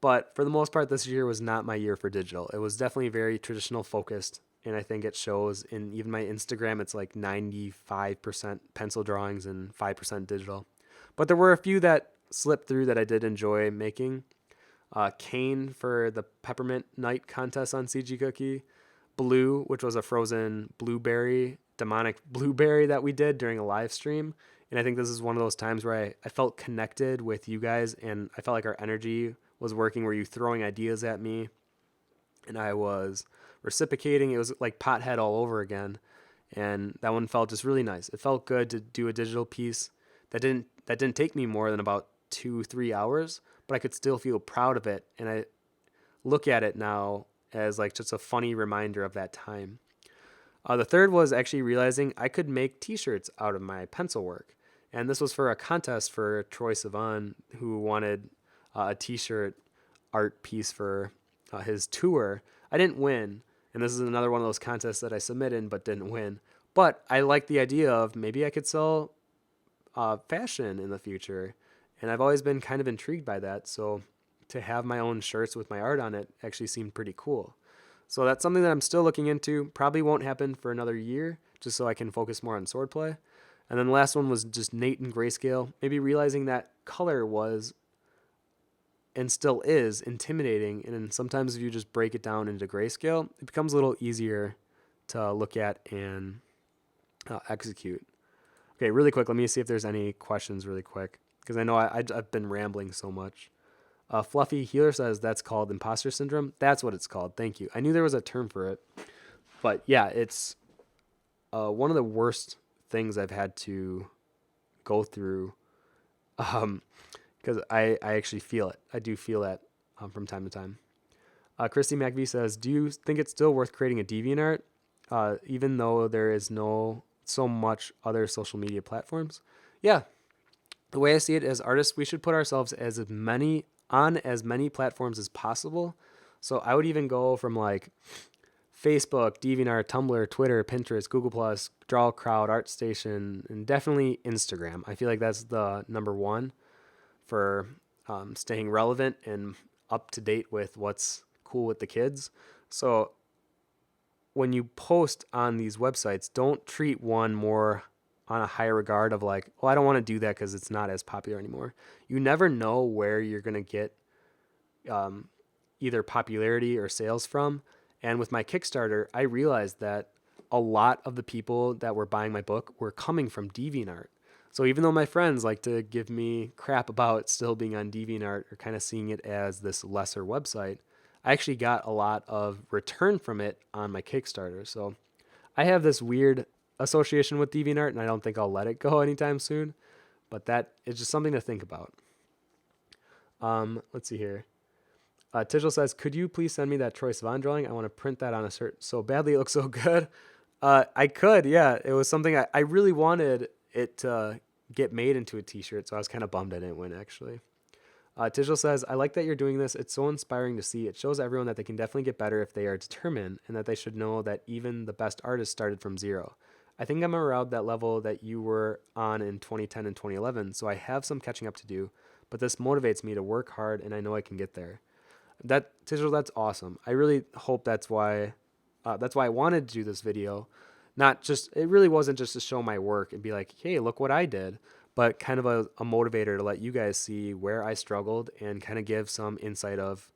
but for the most part, this year was not my year for digital. It was definitely very traditional focused, and I think it shows in even my Instagram. It's like 95% pencil drawings and 5% digital. But there were a few that slipped through that I did enjoy making. Cane for the Peppermint Night contest on CG Cookie. Blue, which was a frozen blueberry, demonic blueberry that we did during a live stream. And I think this is one of those times where I felt connected with you guys, and I felt like our energy was working, where you throwing ideas at me and I was reciprocating. It was like Pothead all over again. And that one felt just really nice. It felt good to do a digital piece that didn't take me more than about 2-3 hours, but I could still feel proud of it. And I look at it now as like just a funny reminder of that time. The third was actually realizing I could make t-shirts out of my pencil work. And this was for a contest for Troy Sivan, who wanted a t-shirt art piece for his tour. I didn't win, and this is another one of those contests that I submitted but didn't win. But I like the idea of maybe I could sell fashion in the future, and I've always been kind of intrigued by that. So to have my own shirts with my art on it actually seemed pretty cool. So that's something that I'm still looking into. Probably won't happen for another year, just so I can focus more on swordplay. And then the last one was just Nate and grayscale. Maybe realizing that color was and still is intimidating, and then sometimes if you just break it down into grayscale, it becomes a little easier to look at and execute. Okay, really quick, let me see if there's any questions really quick, because I know I've been rambling so much. Fluffy Healer says that's called imposter syndrome. That's what it's called. Thank you. I knew there was a term for it. But yeah, it's one of the worst things I've had to go through, because I actually feel it. I do feel that from time to time. Christy McVie says, do you think it's still worth creating a DeviantArt, even though there is so much other social media platforms? Yeah. The way I see it, as artists, we should put ourselves on as many platforms as possible. So I would even go from like Facebook, DeviantArt, Tumblr, Twitter, Pinterest, Google+, DrawCrowd, ArtStation, and definitely Instagram. I feel like that's the number one for staying relevant and up to date with what's cool with the kids. So when you post on these websites, don't treat one more on a higher regard of like, oh, I don't want to do that because it's not as popular anymore. You never know where you're going to get either popularity or sales from. And with my Kickstarter, I realized that a lot of the people that were buying my book were coming from DeviantArt. So even though my friends like to give me crap about still being on DeviantArt or kind of seeing it as this lesser website, I actually got a lot of return from it on my Kickstarter. So I have this weird association with DeviantArt, and I don't think I'll let it go anytime soon. But that is just something to think about. Let's see here. Tigel says, could you please send me that Troye Sivan drawing? I want to print that on a shirt so badly. It looks so good. I could, yeah. It was something I really wanted it to get made into a t-shirt, so I was kind of bummed I didn't win, actually. Tigel says, I like that you're doing this. It's so inspiring to see. It shows everyone that they can definitely get better if they are determined, and that they should know that even the best artists started from zero. I think I'm around that level that you were on in 2010 and 2011, so I have some catching up to do, but this motivates me to work hard, and I know I can get there. Tigel, that's awesome. I really hope that's why I wanted to do this video. It really wasn't just to show my work and be like, hey, look what I did, but kind of a motivator to let you guys see where I struggled and kind of give some insight of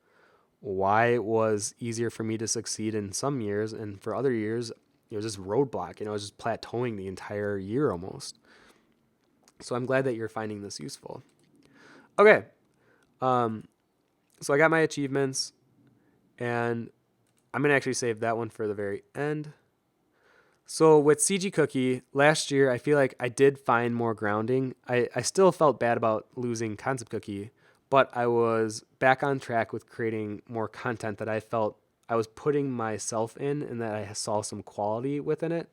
why it was easier for me to succeed in some years, and for other years, it was just roadblock, I was just plateauing the entire year almost. So I'm glad that you're finding this useful. Okay. So I got my achievements, and I'm going to actually save that one for the very end. So with CG Cookie, last year, I feel like I did find more grounding. I still felt bad about losing Concept Cookie, but I was back on track with creating more content that I felt I was putting myself in and that I saw some quality within it.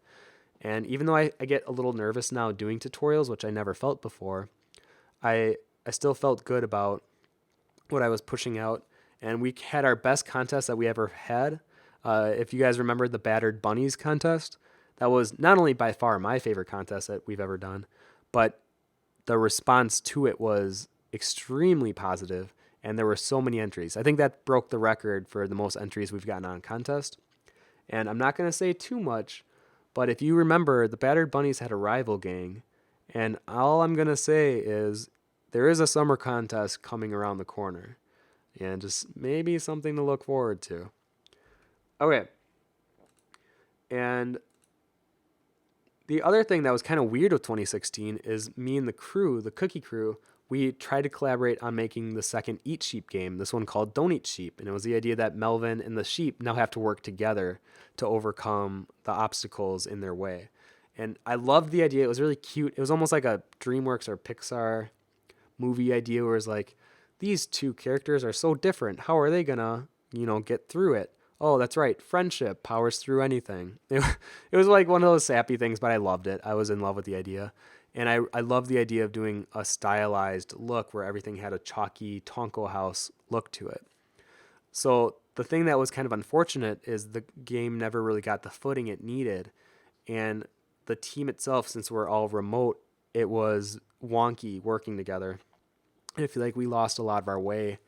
And even though I get a little nervous now doing tutorials, which I never felt before, I still felt good about what I was pushing out. And we had our best contest that we ever had. If you guys remember the Battered Bunnies contest, that was not only by far my favorite contest that we've ever done, but the response to it was extremely positive, and there were so many entries. I think that broke the record for the most entries we've gotten on a contest. And I'm not going to say too much, but if you remember, the Battered Bunnies had a rival gang, and all I'm going to say is there is a summer contest coming around the corner, and just maybe something to look forward to. Okay. And the other thing that was kind of weird with 2016 is me and the crew, the Cookie crew, we tried to collaborate on making the second Eat Sheep game, this one called Don't Eat Sheep. And it was the idea that Melvin and the sheep now have to work together to overcome the obstacles in their way. And I loved the idea. It was really cute. It was almost like a DreamWorks or Pixar movie idea where it's like, these two characters are so different. How are they gonna, get through it? Oh, that's right. Friendship powers through anything. It was like one of those sappy things, but I loved it. I was in love with the idea. And I love the idea of doing a stylized look where everything had a chalky Tonko house look to it. So the thing that was kind of unfortunate is the game never really got the footing it needed. And the team itself, since we're all remote, it was wonky working together. I feel like we lost a lot of our way,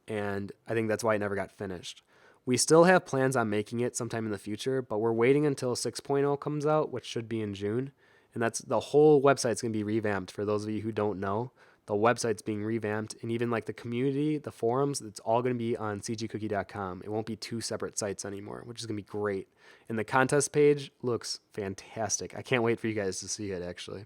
and I think that's why it never got finished. We still have plans on making it sometime in the future, but we're waiting until 6.0 comes out, which should be in June. And that's the whole website's going to be revamped. For those of you who don't know, the website's being revamped, and even like the community, the forums, it's all going to be on cgcookie.com. It won't be two separate sites anymore, which is going to be great. And the contest page looks fantastic. I can't wait for you guys to see it, actually.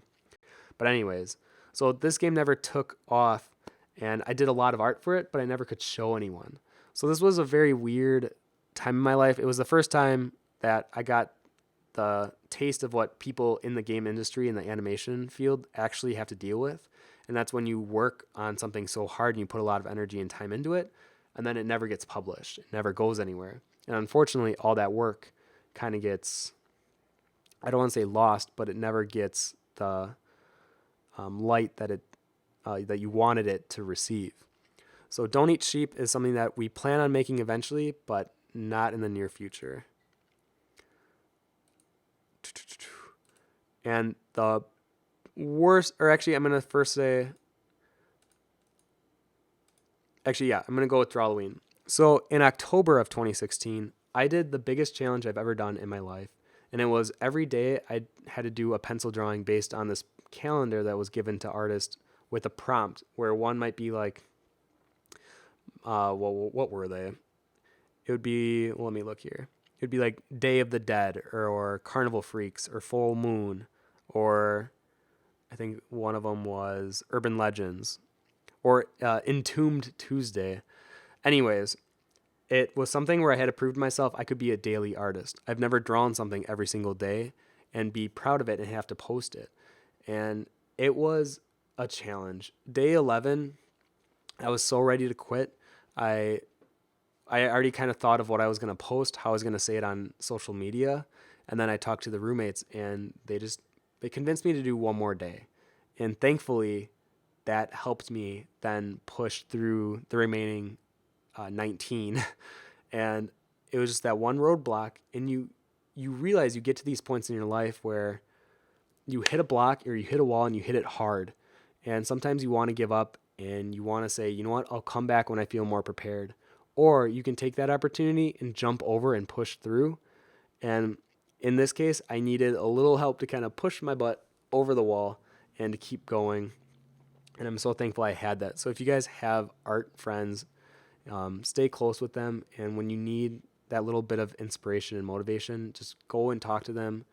But anyways, so this game never took off, and I did a lot of art for it, but I never could show anyone. So this was a very weird time in my life. It was the first time that I got the taste of what people in the game industry and the animation field actually have to deal with. And that's when you work on something so hard and you put a lot of energy and time into it, and then it never gets published. It never goes anywhere. And unfortunately, all that work kind of gets, I don't want to say lost, but it never gets the light that that you wanted it to receive. So Don't Eat Sheep is something that we plan on making eventually, but not in the near future. And the worst, or actually, I'm going to first say, actually, yeah, I'm going to go with Drawloween. So in October of 2016, I did the biggest challenge I've ever done in my life. And it was every day I had to do a pencil drawing based on this calendar that was given to artists with a prompt where one might be like, well, what were they? It would be, well, let me look here. It would be like Day of the Dead or Carnival Freaks or Full Moon, or I think one of them was Urban Legends or Entombed Tuesday. Anyways, it was something where I had to prove to myself I could be a daily artist. I've never drawn something every single day and be proud of it and have to post it. And it was a challenge. Day 11, I was so ready to quit. I I already kind of thought of what I was going to post, how I was going to say it on social media, and then I talked to the roommates and they convinced me to do one more day. And thankfully that helped me then push through the remaining 19 and it was just that one roadblock and you realize you get to these points in your life where you hit a block or you hit a wall and you hit it hard. And sometimes you want to give up and you want to say, you know what, I'll come back when I feel more prepared. Or you can take that opportunity and jump over and push through. And in this case, I needed a little help to kind of push my butt over the wall and to keep going. And I'm so thankful I had that. So if you guys have art friends, stay close with them. And when you need that little bit of inspiration and motivation, just go and talk to them,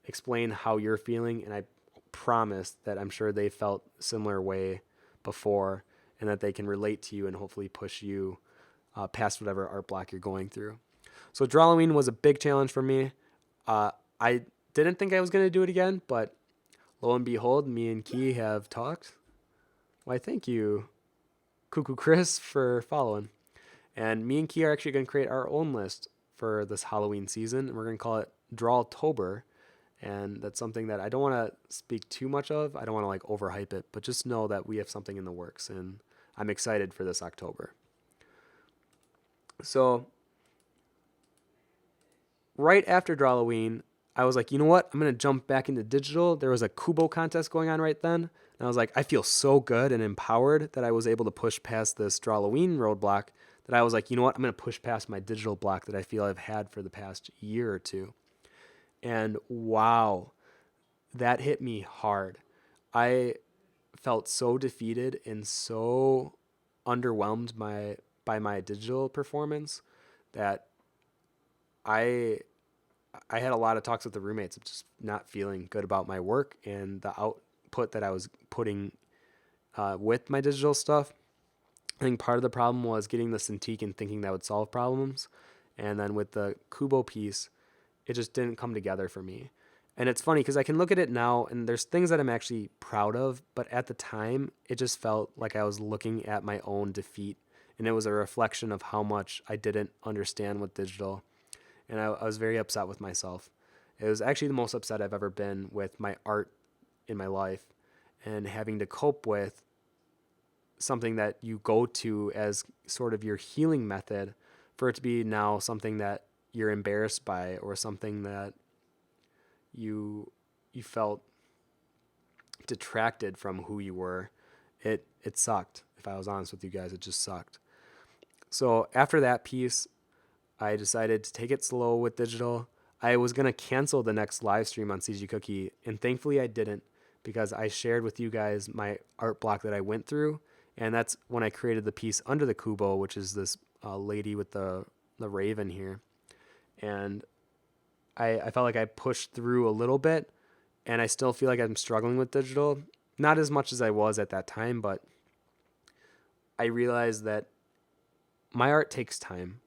explain how you're feeling, and I promise that I'm sure they felt a similar way before and that they can relate to you and hopefully push you past whatever art block you're going through. So Drawloween was a big challenge for me. I didn't think I was going to do it again, but lo and behold, me and Key have talked. Why, thank you, Cuckoo Chris, for following. And me and Key are actually going to create our own list for this Halloween season. And we're going to call it Drawtober. And that's something that I don't want to speak too much of. I don't want to like overhype it, but just know that we have something in the works and I'm excited for this October. So right after Drawloween, I was like, you know what? I'm going to jump back into digital. There was a Kubo contest going on right then. And I was like, I feel so good and empowered that I was able to push past this Drawloween roadblock that I was like, you know what? I'm going to push past my digital block that I feel I've had for the past year or two. And wow, that hit me hard. I felt so defeated and so underwhelmed by my digital performance that I I had a lot of talks with the roommates of just not feeling good about my work and the output that I was putting with my digital stuff. I think part of the problem was getting the Cintiq and thinking that would solve problems. And then with the Kubo piece, it just didn't come together for me. And it's funny because I can look at it now and there's things that I'm actually proud of, but at the time, it just felt like I was looking at my own defeat. And it was a reflection of how much I didn't understand with digital. And I was very upset with myself. It was actually the most upset I've ever been with my art in my life and having to cope with something that you go to as sort of your healing method for it to be now something that you're embarrassed by or something that you felt detracted from who you were. It sucked. If I was honest with you guys, it just sucked. So after that piece, I decided to take it slow with digital. I was going to cancel the next live stream on CG Cookie, and thankfully I didn't because I shared with you guys my art block that I went through, and that's when I created the piece under the Kubo, which is this lady with the raven here. And I felt like I pushed through a little bit, and I still feel like I'm struggling with digital. Not as much as I was at that time, but I realized that my art takes time.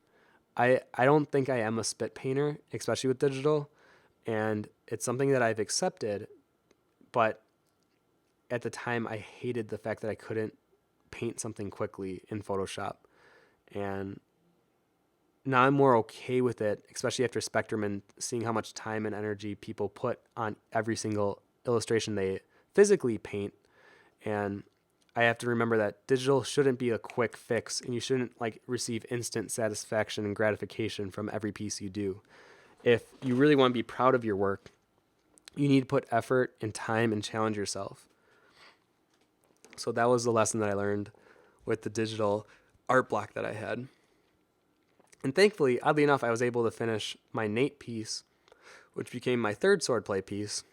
I don't think I am a spit painter, especially with digital, and it's something that I've accepted, but at the time I hated the fact that I couldn't paint something quickly in Photoshop. And now I'm more okay with it, especially after Spectrum and seeing how much time and energy people put on every single illustration they physically paint. And I have to remember that digital shouldn't be a quick fix and you shouldn't like receive instant satisfaction and gratification from every piece you do. If you really want to be proud of your work, You need to put effort and time and challenge yourself. So that was the lesson that I learned with the digital art block that I had. And thankfully, oddly enough, I was able to finish my Nate piece, which became my third swordplay piece.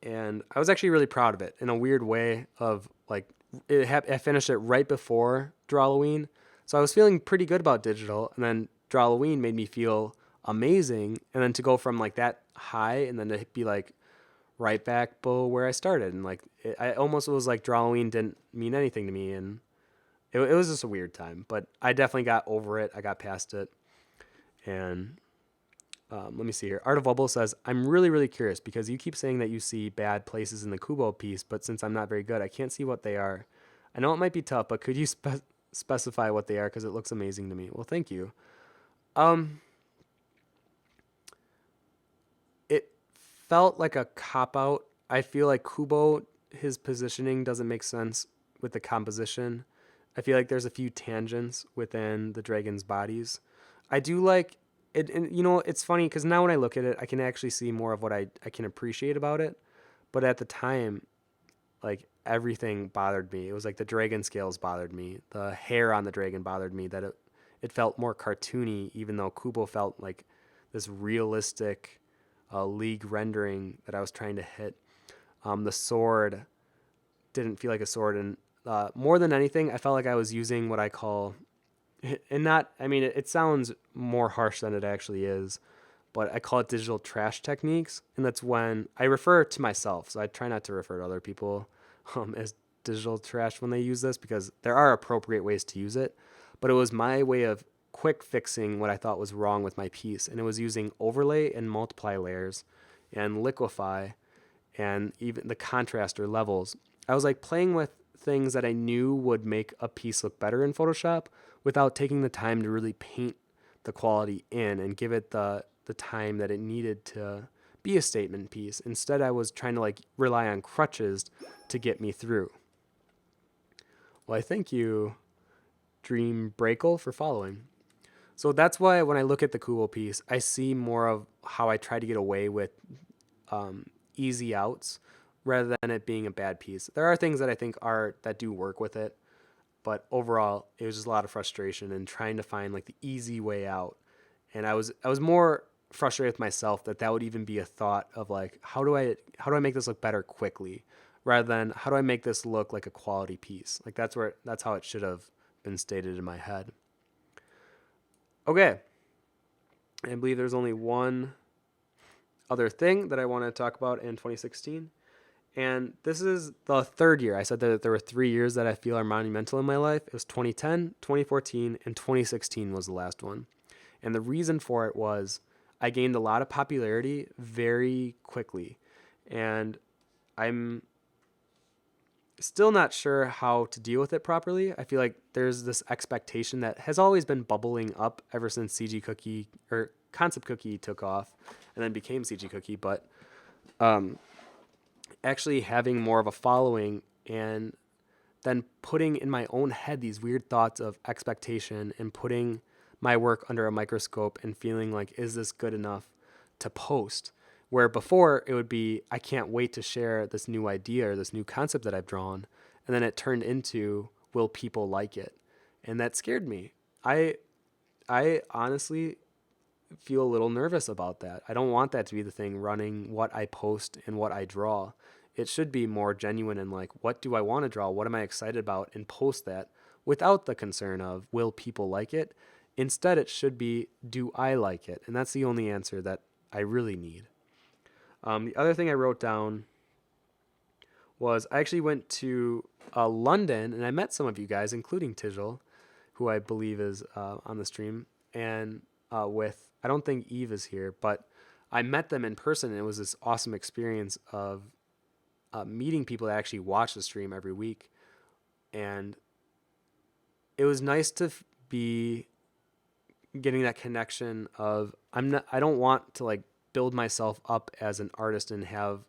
And I was actually really proud of it in a weird way of like, I finished it right before Drawloween. So I was feeling pretty good about digital. And then Drawloween made me feel amazing. And then to go from like that high and then to be like right back below where I started. And like, I almost was like Drawloween didn't mean anything to me. And it was just a weird time, but I definitely got over it. I got past it. And let me see here. Art of Bubble says, I'm really, really curious because you keep saying that you see bad places in the Kubo piece, but since I'm not very good, I can't see what they are. I know it might be tough, but could you specify what they are? Because it looks amazing to me. Well, thank you. Um, it felt like a cop out. I feel like Kubo, his positioning doesn't make sense with the composition. I feel like there's a few tangents within the dragon's bodies. I do like it, and you know, it's funny because now when I look at it, I can actually see more of what I can appreciate about it. But at the time, like everything bothered me. It was like the dragon scales bothered me. The hair on the dragon bothered me. That it felt more cartoony, even though Kubo felt like this realistic league rendering that I was trying to hit. The sword didn't feel like a sword, and more than anything, I felt like I was using what I call, and not, I mean, it sounds more harsh than it actually is, but I call it digital trash techniques. And that's when I refer to myself. So I try not to refer to other people as digital trash when they use this because there are appropriate ways to use it. But it was my way of quick fixing what I thought was wrong with my piece. And it was using overlay and multiply layers and liquefy and even the contrast or levels. I was like playing with things that I knew would make a piece look better in Photoshop without taking the time to really paint the quality in and give it the time that it needed to be a statement piece. Instead, I was trying to like rely on crutches to get me through. Well, I thank you, Dream Breakle, for following. So that's why when I look at the Kubo piece, I see more of how I try to get away with easy outs rather than it being a bad piece. There are things that I think are that do work with it, but overall, it was just a lot of frustration and trying to find like the easy way out. And I was more frustrated with myself that that would even be a thought of like how do I make this look better quickly rather than how do I make this look like a quality piece. Like that's how it should have been stated in my head. Okay. I believe there's only one other thing that I want to talk about in 2016. And this is the third year. I said that there were 3 years that I feel are monumental in my life. It was 2010, 2014, and 2016 was the last one. And the reason for it was I gained a lot of popularity very quickly. And I'm still not sure how to deal with it properly. I feel like there's this expectation that has always been bubbling up ever since CG Cookie or Concept Cookie took off and then became CG Cookie. But actually having more of a following and then putting in my own head these weird thoughts of expectation and putting my work under a microscope and feeling like, is this good enough to post? Where before it would be, I can't wait to share this new idea or this new concept that I've drawn. And then it turned into, will people like it? And that scared me. I honestly feel a little nervous about that. I don't want that to be the thing running what I post and what I draw. It should be more genuine and like, what do I want to draw? What am I excited about? And post that without the concern of, will people like it? Instead, it should be, do I like it? And that's the only answer that I really need. The other thing I wrote down was I actually went to London and I met some of you guys, including Tijal, who I believe is on the stream, and I don't think Eve is here, but I met them in person and it was this awesome experience of meeting people that actually watch the stream every week. And it was nice to be getting that connection of I don't want to like build myself up as an artist and have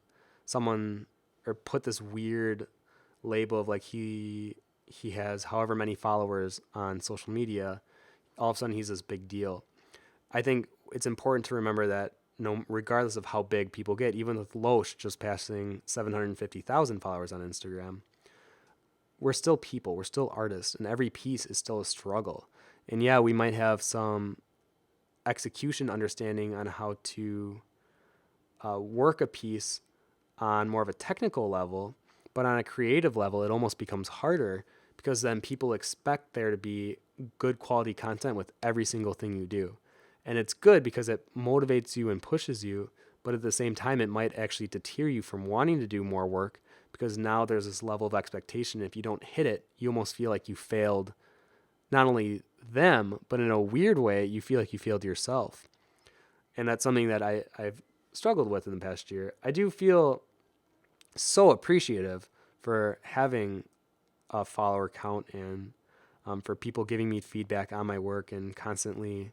someone or put this weird label of like he has however many followers on social media, all of a sudden he's this big deal. I think it's important to remember that no, regardless of how big people get, even with Loesch just passing 750,000 followers on Instagram, we're still people, we're still artists, and every piece is still a struggle. And yeah, we might have some execution understanding on how to work a piece on more of a technical level, but on a creative level, it almost becomes harder because then people expect there to be good quality content with every single thing you do. And it's good because it motivates you and pushes you, but at the same time, it might actually deter you from wanting to do more work because now there's this level of expectation. If you don't hit it, you almost feel like you failed not only them, but in a weird way, you feel like you failed yourself. And that's something that I've struggled with in the past year. I do feel so appreciative for having a follower count and for people giving me feedback on my work and constantly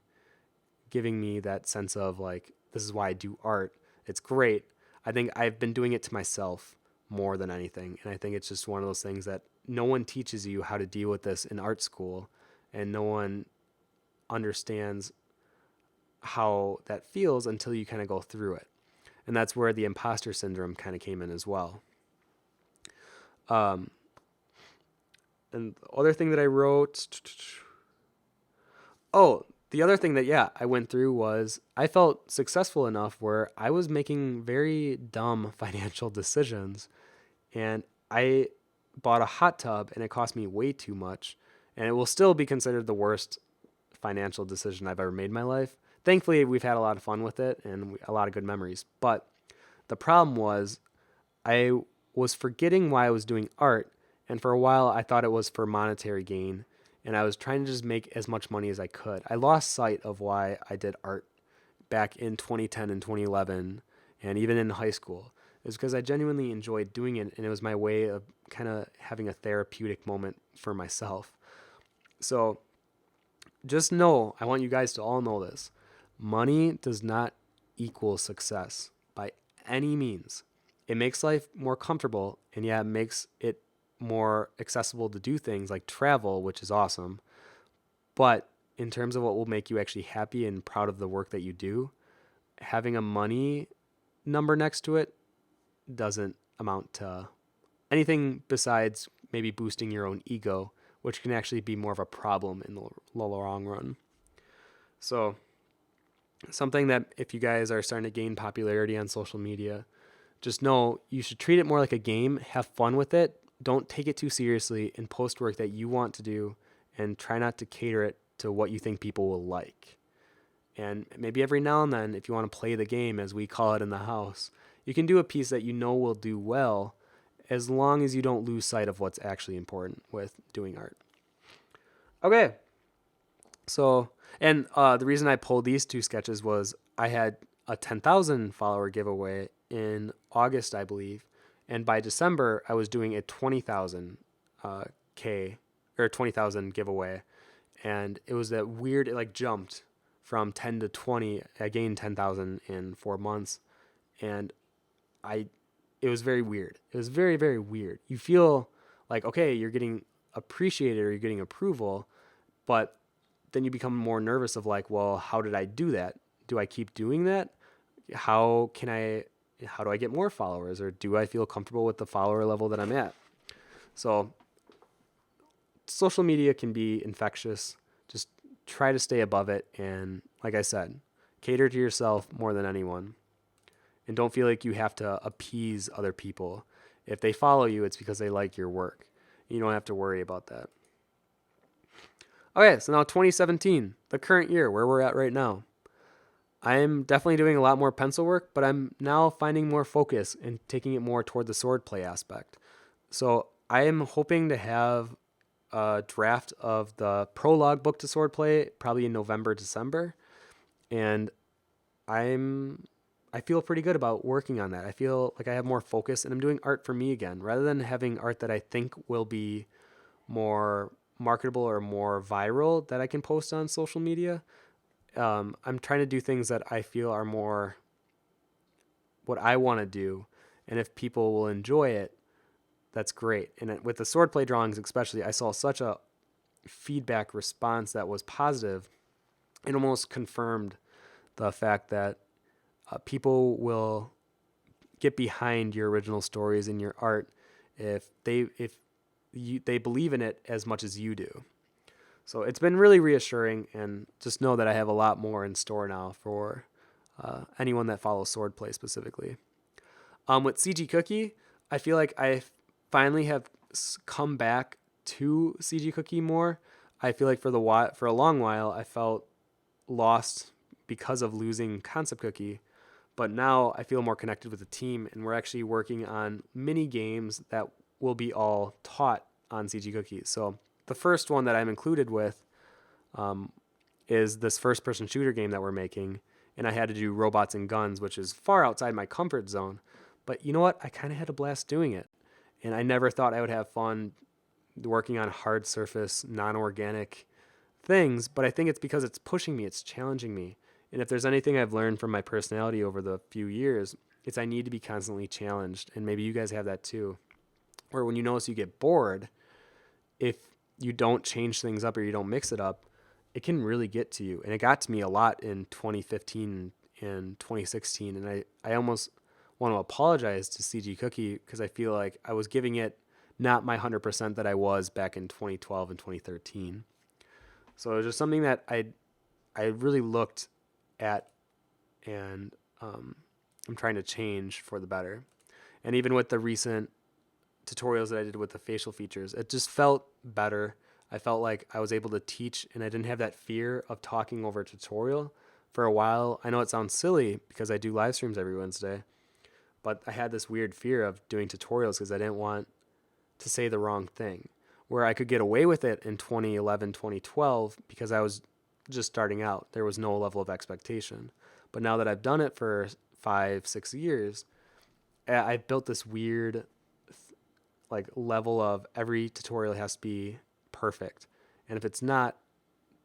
giving me that sense of like, this is why I do art. It's great. I think I've been doing it to myself more than anything. And I think it's just one of those things that no one teaches you how to deal with this in art school, and no one understands how that feels until you kind of go through it. And that's where the imposter syndrome kind of came in as well. And the other thing that I wrote, the other thing that, yeah, I went through was I felt successful enough where I was making very dumb financial decisions. And I bought a hot tub and it cost me way too much. And it will still be considered the worst financial decision I've ever made in my life. Thankfully, we've had a lot of fun with it and a lot of good memories. But the problem was I was forgetting why I was doing art. And for a while, I thought it was for monetary gain. And I was trying to just make as much money as I could. I lost sight of why I did art back in 2010 and 2011 and even in high school. It was because I genuinely enjoyed doing it, and it was my way of kind of having a therapeutic moment for myself. So just know, I want you guys to all know this. Money does not equal success by any means. It makes life more comfortable, and yeah, it makes it more accessible to do things like travel, which is awesome. But in terms of what will make you actually happy and proud of the work that you do, having a money number next to it doesn't amount to anything besides maybe boosting your own ego, which can actually be more of a problem in the long run. So, something that if you guys are starting to gain popularity on social media, just know you should treat it more like a game, have fun with it, don't take it too seriously, and post work that you want to do, and try not to cater it to what you think people will like. And maybe every now and then, if you want to play the game, as we call it in the house, you can do a piece that you know will do well, as long as you don't lose sight of what's actually important with doing art. Okay. So, and the reason I pulled these two sketches was I had a 10,000 follower giveaway in August, I believe. And by December, I was doing a 20,000 K or 20,000 giveaway. And it was that weird, it like jumped from 10 to 20. I gained 10,000 in 4 months. And it was very weird. It was very, very weird. You feel like, okay, you're getting appreciated or you're getting approval, but then you become more nervous of like, well, how did I do that? Do I keep doing that? How do I get more followers, or do I feel comfortable with the follower level that I'm at? So social media can be infectious. Just try to stay above it. And like I said, cater to yourself more than anyone. And don't feel like you have to appease other people. If they follow you, it's because they like your work. You don't have to worry about that. Okay, so now 2017, the current year, where we're at right now. I'm definitely doing a lot more pencil work, but I'm now finding more focus and taking it more toward the swordplay aspect. So I am hoping to have a draft of the prologue book to swordplay probably in November, December. And I feel pretty good about working on that. I feel like I have more focus and I'm doing art for me again, rather than having art that I think will be more marketable or more viral that I can post on social media. I'm trying to do things that I feel are more what I want to do. And if people will enjoy it, that's great. And with the swordplay drawings, especially, I saw such a feedback response that was positive. It almost confirmed the fact that people will get behind your original stories and your art if they believe in it as much as you do. So it's been really reassuring, and just know that I have a lot more in store now for anyone that follows swordplay specifically. With CG Cookie, I feel like I finally have come back to CG Cookie more. I feel like for a long while I felt lost because of losing Concept Cookie, but now I feel more connected with the team, and we're actually working on mini games that will be all taught on CG Cookie. So the first one that I'm included with is this first-person shooter game that we're making, and I had to do robots and guns, which is far outside my comfort zone. But you know what? I kind of had a blast doing it, and I never thought I would have fun working on hard surface, non-organic things. But I think it's because it's pushing me, it's challenging me. And if there's anything I've learned from my personality over the few years, it's I need to be constantly challenged. And maybe you guys have that too. Or when you notice you get bored, if you don't change things up or you don't mix it up, it can really get to you. And it got to me a lot in 2015 and 2016. And I almost want to apologize to CG Cookie because I feel like I was giving it not my 100% that I was back in 2012 and 2013. So it was just something that I really looked at, and I'm trying to change for the better. And even with the recent tutorials that I did with the facial features, it just felt better. I felt like I was able to teach, and I didn't have that fear of talking over a tutorial for a while. I know it sounds silly because I do live streams every Wednesday, but I had this weird fear of doing tutorials because I didn't want to say the wrong thing, where I could get away with it in 2011, 2012 because I was just starting out. There was no level of expectation. But now that I've done it for 5-6 years, I've built this weird like level of every tutorial has to be perfect. And if it's not,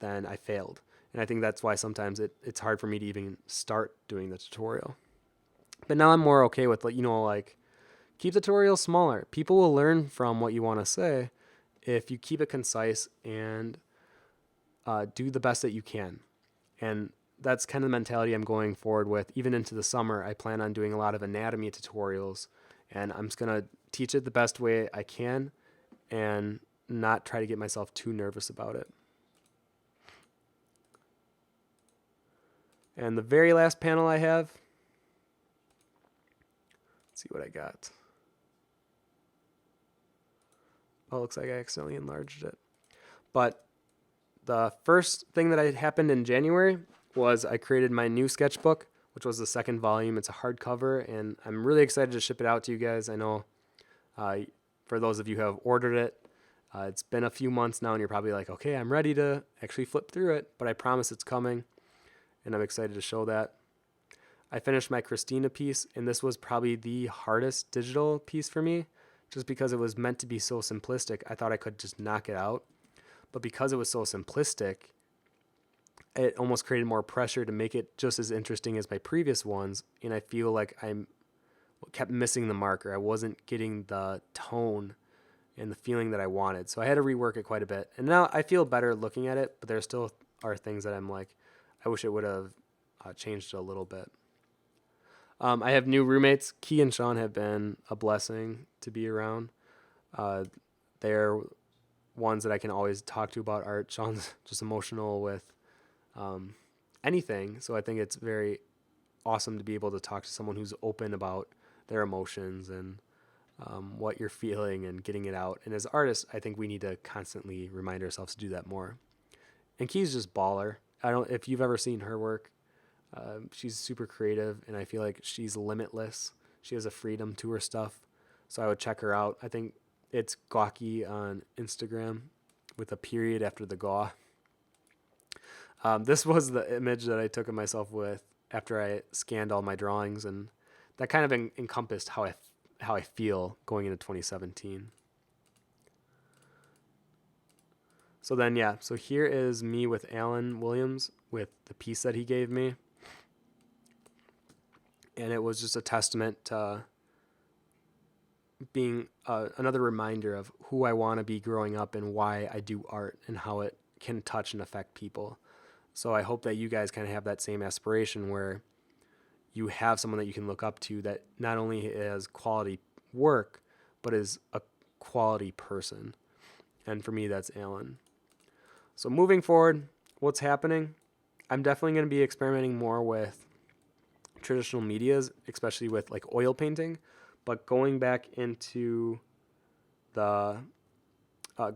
then I failed. And I think that's why sometimes it's hard for me to even start doing the tutorial. But now I'm more okay with, like keep the tutorial smaller. People will learn from what you want to say if you keep it concise and do the best that you can. And that's kind of the mentality I'm going forward with. Even into the summer, I plan on doing a lot of anatomy tutorials, and I'm just going to teach it the best way I can and not try to get myself too nervous about it. And the very last panel I have, let's see what I got. Oh, it looks like I accidentally enlarged it. But the first thing that happened in January was I created my new sketchbook, which was the second volume. It's a hardcover, and I'm really excited to ship it out to you guys. I know for those of you who have ordered it, it's been a few months now, and you're probably like, okay, I'm ready to actually flip through it, but I promise it's coming, and I'm excited to show that. I finished my Christina piece, and this was probably the hardest digital piece for me, just because it was meant to be so simplistic. I thought I could just knock it out, but because it was so simplistic, it almost created more pressure to make it just as interesting as my previous ones, and I feel like I kept missing the marker. I wasn't getting the tone and the feeling that I wanted, so I had to rework it quite a bit. And now I feel better looking at it, but there still are things that I'm like, I wish it would have changed a little bit. I have new roommates. Key and Sean have been a blessing to be around. They're ones that I can always talk to about art. Sean's just emotional with anything, so I think it's very awesome to be able to talk to someone who's open about their emotions and what you're feeling and getting it out. And as artists, I think we need to constantly remind ourselves to do that more. And Key's just baller. If you've ever seen her work, she's super creative, and I feel like she's limitless. She has a freedom to her stuff, so I would check her out. I think it's Gawky on Instagram with a period after the gaw. This was the image that I took of myself with after I scanned all my drawings, and that kind of encompassed how I feel going into 2017. So then, so here is me with Alan Williams with the piece that he gave me. And it was just a testament to being another reminder of who I want to be growing up and why I do art and how it can touch and affect people. So I hope that you guys kind of have that same aspiration where you have someone that you can look up to that not only has quality work, but is a quality person. And for me, that's Alan. So moving forward, what's happening? I'm definitely going to be experimenting more with traditional medias, especially with like oil painting, but going back into the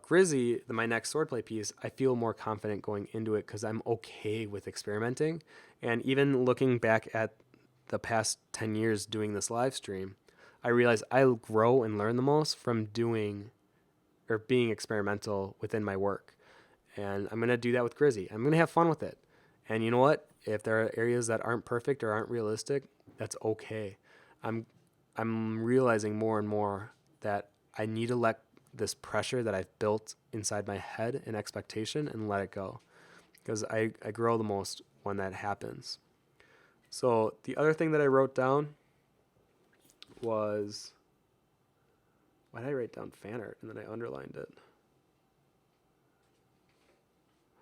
Grizzy, my next swordplay piece, I feel more confident going into it because I'm okay with experimenting. And even looking back at the past 10 years doing this live stream, I realize I grow and learn the most from doing or being experimental within my work. And I'm going to do that with Grizzy. I'm going to have fun with it. And you know what? If there are areas that aren't perfect or aren't realistic, that's okay. I'm realizing more and more that I need to let this pressure that I've built inside my head and expectation and let it go. Because I grow the most when that happens. So the other thing that I wrote down was, why did I write down fan art and then I underlined it?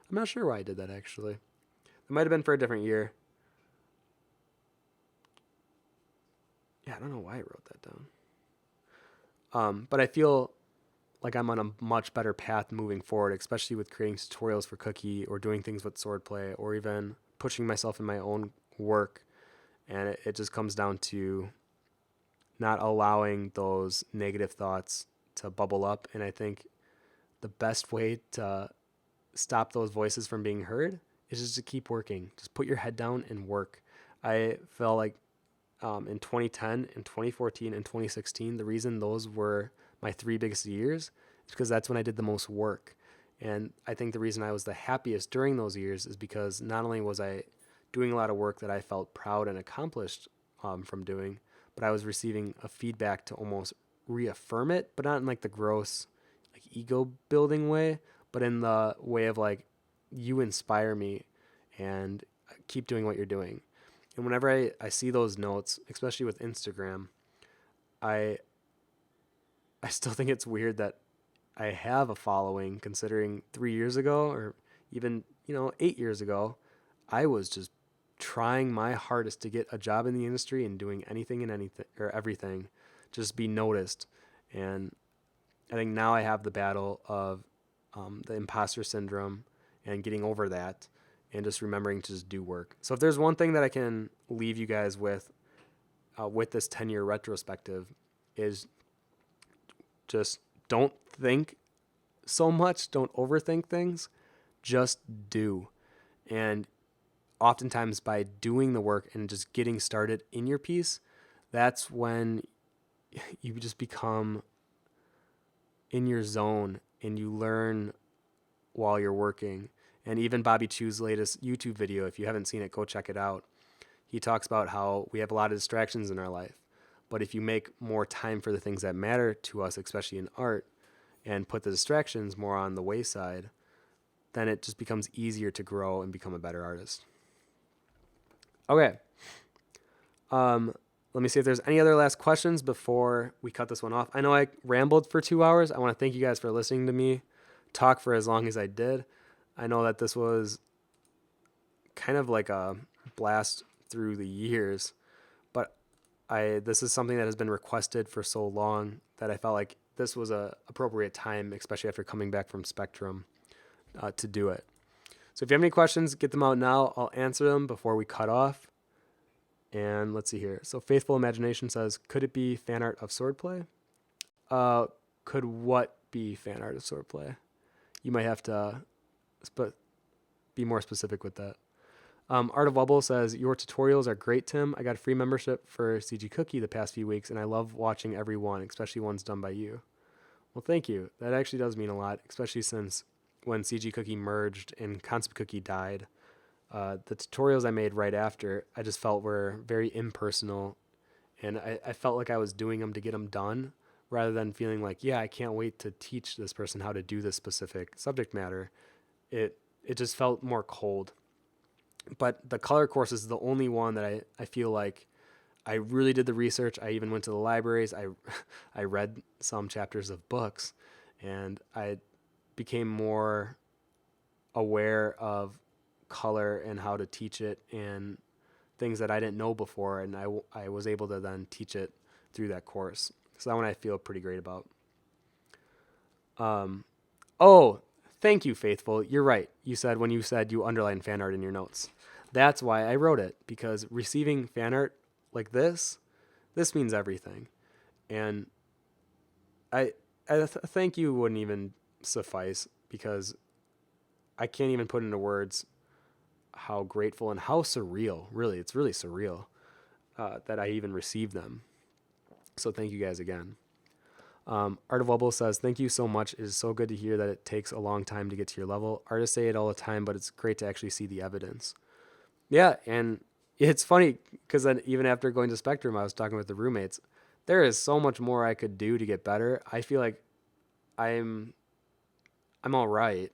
I'm not sure why I did that actually. It might have been for a different year. Yeah, I don't know why I wrote that down. But I feel like I'm on a much better path moving forward, especially with creating tutorials for Cookie or doing things with swordplay or even pushing myself in my own work. And it just comes down to not allowing those negative thoughts to bubble up. And I think the best way to stop those voices from being heard is just to keep working. Just put your head down and work. I felt like in 2010 and 2014 and 2016, the reason those were my 3 biggest years is because that's when I did the most work. And I think the reason I was the happiest during those years is because not only was I doing a lot of work that I felt proud and accomplished from doing, but I was receiving a feedback to almost reaffirm it, but not in like the gross, like ego building way, but in the way of like, you inspire me and keep doing what you're doing. And whenever I see those notes, especially with Instagram, I still think it's weird that I have a following considering 3 years ago or even, 8 years ago, I was just trying my hardest to get a job in the industry and doing anything and anything or everything, just be noticed. And I think now I have the battle of the imposter syndrome and getting over that and just remembering to just do work. So if there's one thing that I can leave you guys with this 10-year retrospective is just don't think so much, don't overthink things, just do. And oftentimes by doing the work and just getting started in your piece, that's when you just become in your zone and you learn while you're working. And even Bobby Chu's latest YouTube video, if you haven't seen it, go check it out. He talks about how we have a lot of distractions in our life. But if you make more time for the things that matter to us, especially in art, and put the distractions more on the wayside, then it just becomes easier to grow and become a better artist. Okay. Let me see if there's any other last questions before we cut this one off. I know I rambled for 2 hours. I want to thank you guys for listening to me talk for as long as I did. I know that this was kind of like a blast through the years, but this is something that has been requested for so long that I felt like this was a appropriate time, especially after coming back from Spectrum, to do it. So if you have any questions, get them out now. I'll answer them before we cut off. And let's see here. So Faithful Imagination says, could it be fan art of swordplay? Could what be fan art of swordplay? You might have to be more specific with that. Art of Wubble says, your tutorials are great, Tim. I got a free membership for CG Cookie the past few weeks, and I love watching every one, especially ones done by you. Well, thank you. That actually does mean a lot, especially since when CG Cookie merged and Concept Cookie died, the tutorials I made right after, I just felt were very impersonal, and I felt like I was doing them to get them done, rather than feeling like, yeah, I can't wait to teach this person how to do this specific subject matter. It just felt more cold. But the color course is the only one that I feel like I really did the research. I even went to the libraries. I read some chapters of books, and I became more aware of color and how to teach it and things that I didn't know before, and I was able to then teach it through that course. So that one I feel pretty great about. Oh, thank you, Faithful. You're right. You said when you said you underlined fan art in your notes. That's why I wrote it, because receiving fan art like this means everything. And thank you wouldn't even suffice, because I can't even put into words how grateful and how surreal, really, it's really surreal that I even received them. So thank you guys again. Art of Wubble says, thank you so much. It is so good to hear that it takes a long time to get to your level. Artists say it all the time, but it's great to actually see the evidence. Yeah, and it's funny because then even after going to Spectrum, I was talking with the roommates. There is so much more I could do to get better. I feel like I'm all right,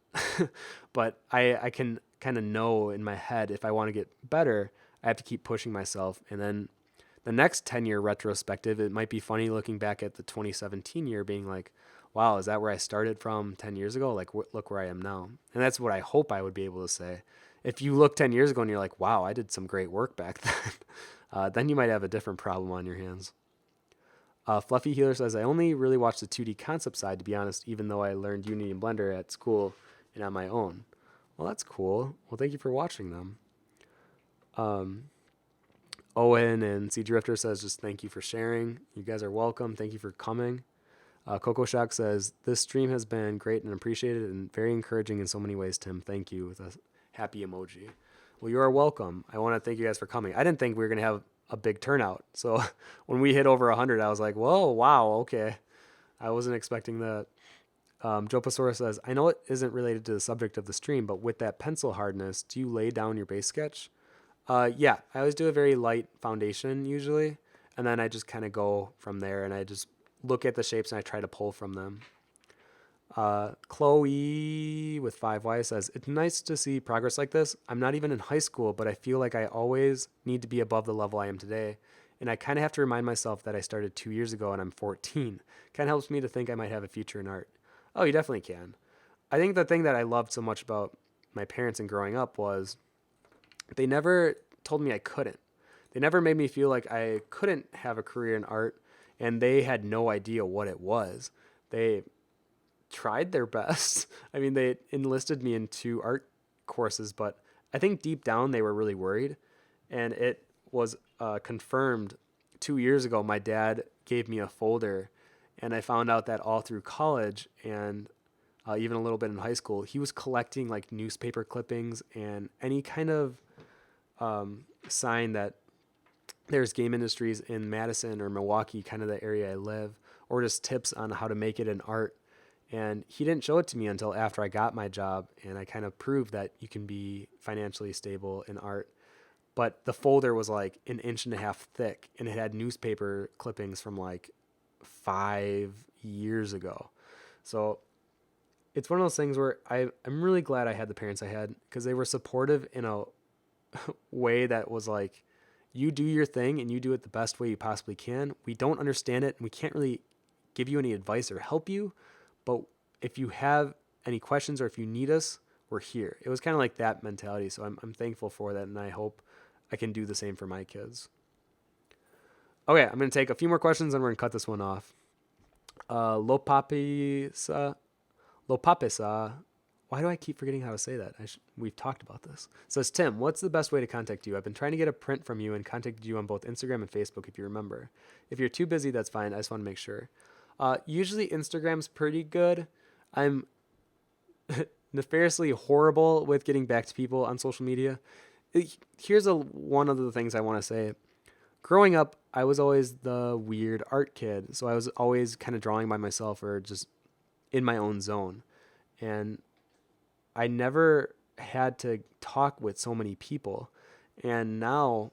but I can kind of know in my head if I want to get better, I have to keep pushing myself. And then the next 10-year retrospective, it might be funny looking back at the 2017 year being like, wow, is that where I started from 10 years ago? Like, look where I am now. And that's what I hope I would be able to say. If you look 10 years ago and you're like, wow, I did some great work back then you might have a different problem on your hands. Fluffy Healer says, I only really watched the 2D concept side, to be honest, even though I learned Unity and Blender at school and on my own. Well, that's cool. Well, thank you for watching them. Owen and Sea Drifter says, just thank you for sharing. You guys are welcome. Thank you for coming. Coco Shock says, this stream has been great and appreciated and very encouraging in so many ways, Tim. Thank you, with a happy emoji. Well, you are welcome. I want to thank you guys for coming. I didn't think we were going to have a big turnout. So when we hit over 100, I was like, whoa, wow, okay. I wasn't expecting that. Jopasaurus says, I know it isn't related to the subject of the stream, but with that pencil hardness, do you lay down your base sketch? Yeah, I always do a very light foundation usually, and then I just kind of go from there, and I just look at the shapes and I try to pull from them. Chloe with 5Y says, it's nice to see progress like this. I'm not even in high school, but I feel like I always need to be above the level I am today. And I kind of have to remind myself that I started 2 years ago and I'm 14. Kind of helps me to think I might have a future in art. Oh, you definitely can. I think the thing that I loved so much about my parents and growing up was they never told me I couldn't. They never made me feel like I couldn't have a career in art, and they had no idea what it was. They tried their best. I mean, they enlisted me in 2 art courses, but I think deep down they were really worried. And it was confirmed 2 years ago. My dad gave me a folder, and I found out that all through college and even a little bit in high school, he was collecting like newspaper clippings and any kind of sign that there's game industries in Madison or Milwaukee, kind of the area I live, or just tips on how to make it in art. And he didn't show it to me until after I got my job, and I kind of proved that you can be financially stable in art. But the folder was like an inch and a half thick, and it had newspaper clippings from like 5 years ago. So it's one of those things where I'm really glad I had the parents I had, because they were supportive in a way that was like, you do your thing and you do it the best way you possibly can. We don't understand it and we can't really give you any advice or help you, but if you have any questions or if you need us, we're here. It was kind of like that mentality. So I'm thankful for that, and I hope I can do the same for my kids. Okay, I'm going to take a few more questions and we're going to cut this one off. Lopapisa. Why do I keep forgetting how to say that? We've talked about this. It says, Tim, what's the best way to contact you? I've been trying to get a print from you and contacted you on both Instagram and Facebook, if you remember. If you're too busy, that's fine. I just want to make sure. Usually Instagram's pretty good. I'm nefariously horrible with getting back to people on social media. Here's one of the things I want to say. Growing up, I was always the weird art kid. So I was always kind of drawing by myself or just in my own zone. And I never had to talk with so many people. And now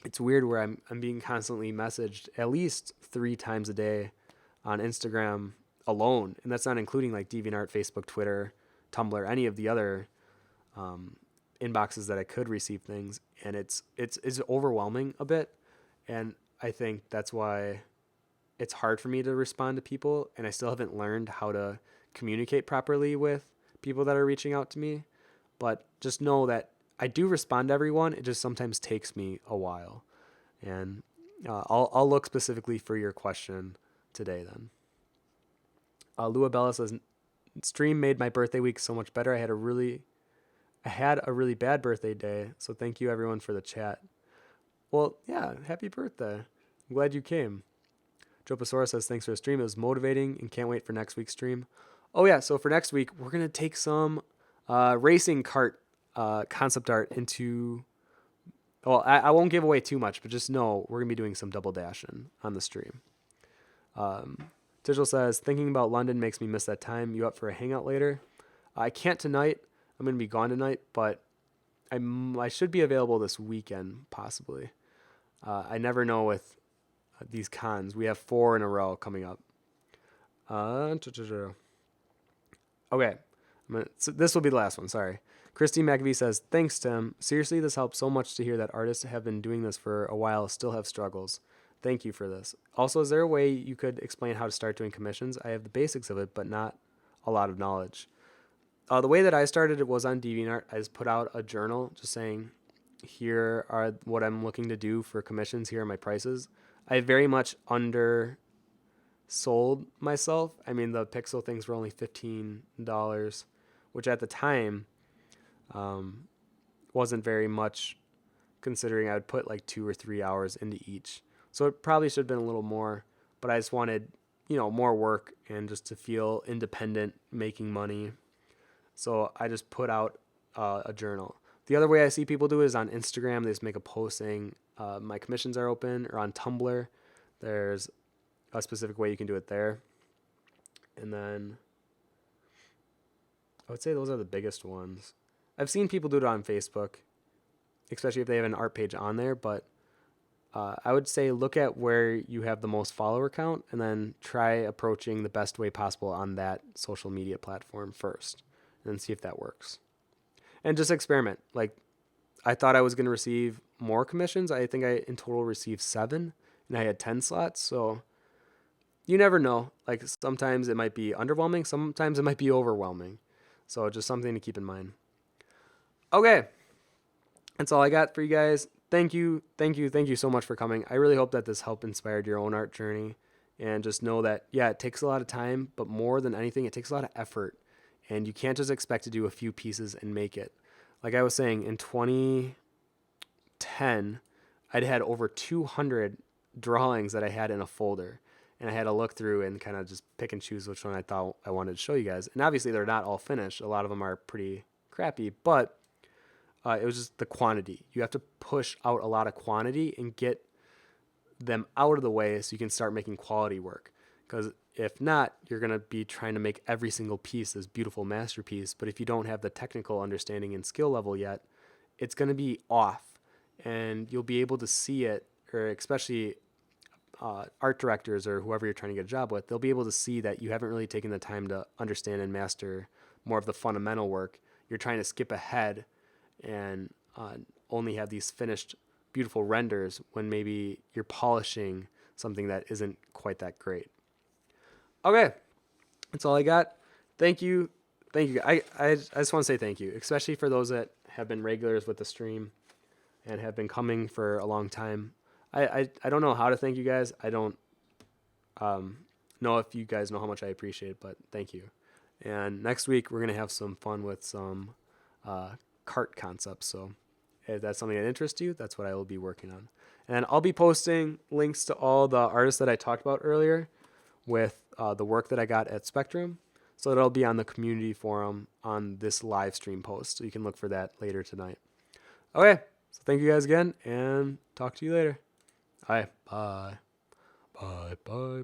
it's weird where I'm being constantly messaged at least 3 times a day on Instagram alone. And that's not including like DeviantArt, Facebook, Twitter, Tumblr, any of the other inboxes that I could receive things. And it's overwhelming a bit. And I think that's why it's hard for me to respond to people. And I still haven't learned how to communicate properly with people that are reaching out to me. But just know that I do respond to everyone. It just sometimes takes me a while. And I'll look specifically for your question today then. Lua Bella says, stream made my birthday week so much better. I had a really bad birthday day, so thank you everyone for the chat. Well, yeah, happy birthday. I'm glad you came. Jopasaurus says, thanks for the stream. It was motivating and can't wait for next week's stream. Oh yeah, so for next week, we're going to take some racing kart concept art into... Well, I won't give away too much, but just know we're going to be doing some double dashing on the stream. Tigil says, thinking about London makes me miss that time. You up for a hangout later? I can't tonight. I'm going to be gone tonight, but I should be available this weekend, possibly. I never know with these cons. We have 4 in a row coming up. Okay. So this will be the last one. Sorry. Christine McAvee says, thanks, Tim. Seriously, this helps so much to hear that artists have been doing this for a while, still have struggles. Thank you for this. Also, is there a way you could explain how to start doing commissions? I have the basics of it, but not a lot of knowledge. The way that I started it was on DeviantArt. I just put out a journal just saying, here are what I'm looking to do for commissions. Here are my prices. I very much undersold myself. I mean, the pixel things were only $15, which at the time wasn't very much, considering I would put like 2 or 3 hours into each. So it probably should have been a little more, but I just wanted, more work and just to feel independent, making money. So I just put out a journal. The other way I see people do it is on Instagram. They just make a post saying my commissions are open, or on Tumblr. There's a specific way you can do it there. And then I would say those are the biggest ones. I've seen people do it on Facebook, especially if they have an art page on there, but I would say look at where you have the most follower count and then try approaching the best way possible on that social media platform first, and then see if that works. And just experiment. Like, I thought I was going to receive more commissions. I think I in total received 7, and I had 10 slots. So you never know. Like, sometimes it might be underwhelming. Sometimes it might be overwhelming. So just something to keep in mind. Okay. That's all I got for you guys. Thank you so much for coming. I really hope that this helped inspire your own art journey. And just know that, yeah, it takes a lot of time, but more than anything, it takes a lot of effort. And you can't just expect to do a few pieces and make it. Like I was saying, in 2010, I'd had over 200 drawings that I had in a folder. And I had to look through and kind of just pick and choose which one I thought I wanted to show you guys. And obviously, they're not all finished. A lot of them are pretty crappy, but it was just the quantity. You have to push out a lot of quantity and get them out of the way so you can start making quality work. Because if not, you're going to be trying to make every single piece this beautiful masterpiece. But if you don't have the technical understanding and skill level yet, it's going to be off. And you'll be able to see it, or especially art directors or whoever you're trying to get a job with, they'll be able to see that you haven't really taken the time to understand and master more of the fundamental work. You're trying to skip ahead and only have these finished beautiful renders when maybe you're polishing something that isn't quite that great. Okay, that's all I got. Thank you. I just want to say thank you, especially for those that have been regulars with the stream and have been coming for a long time. I don't know how to thank you guys. I don't know if you guys know how much I appreciate it, but thank you. And next week, we're going to have some fun with some cart concepts. So if that's something that interests you, that's what I will be working on. And I'll be posting links to all the artists that I talked about earlier with the work that I got at Spectrum. So that'll be on the community forum on this live stream post. So you can look for that later tonight. Okay. So thank you guys again, and talk to you later. All right. Bye. Bye.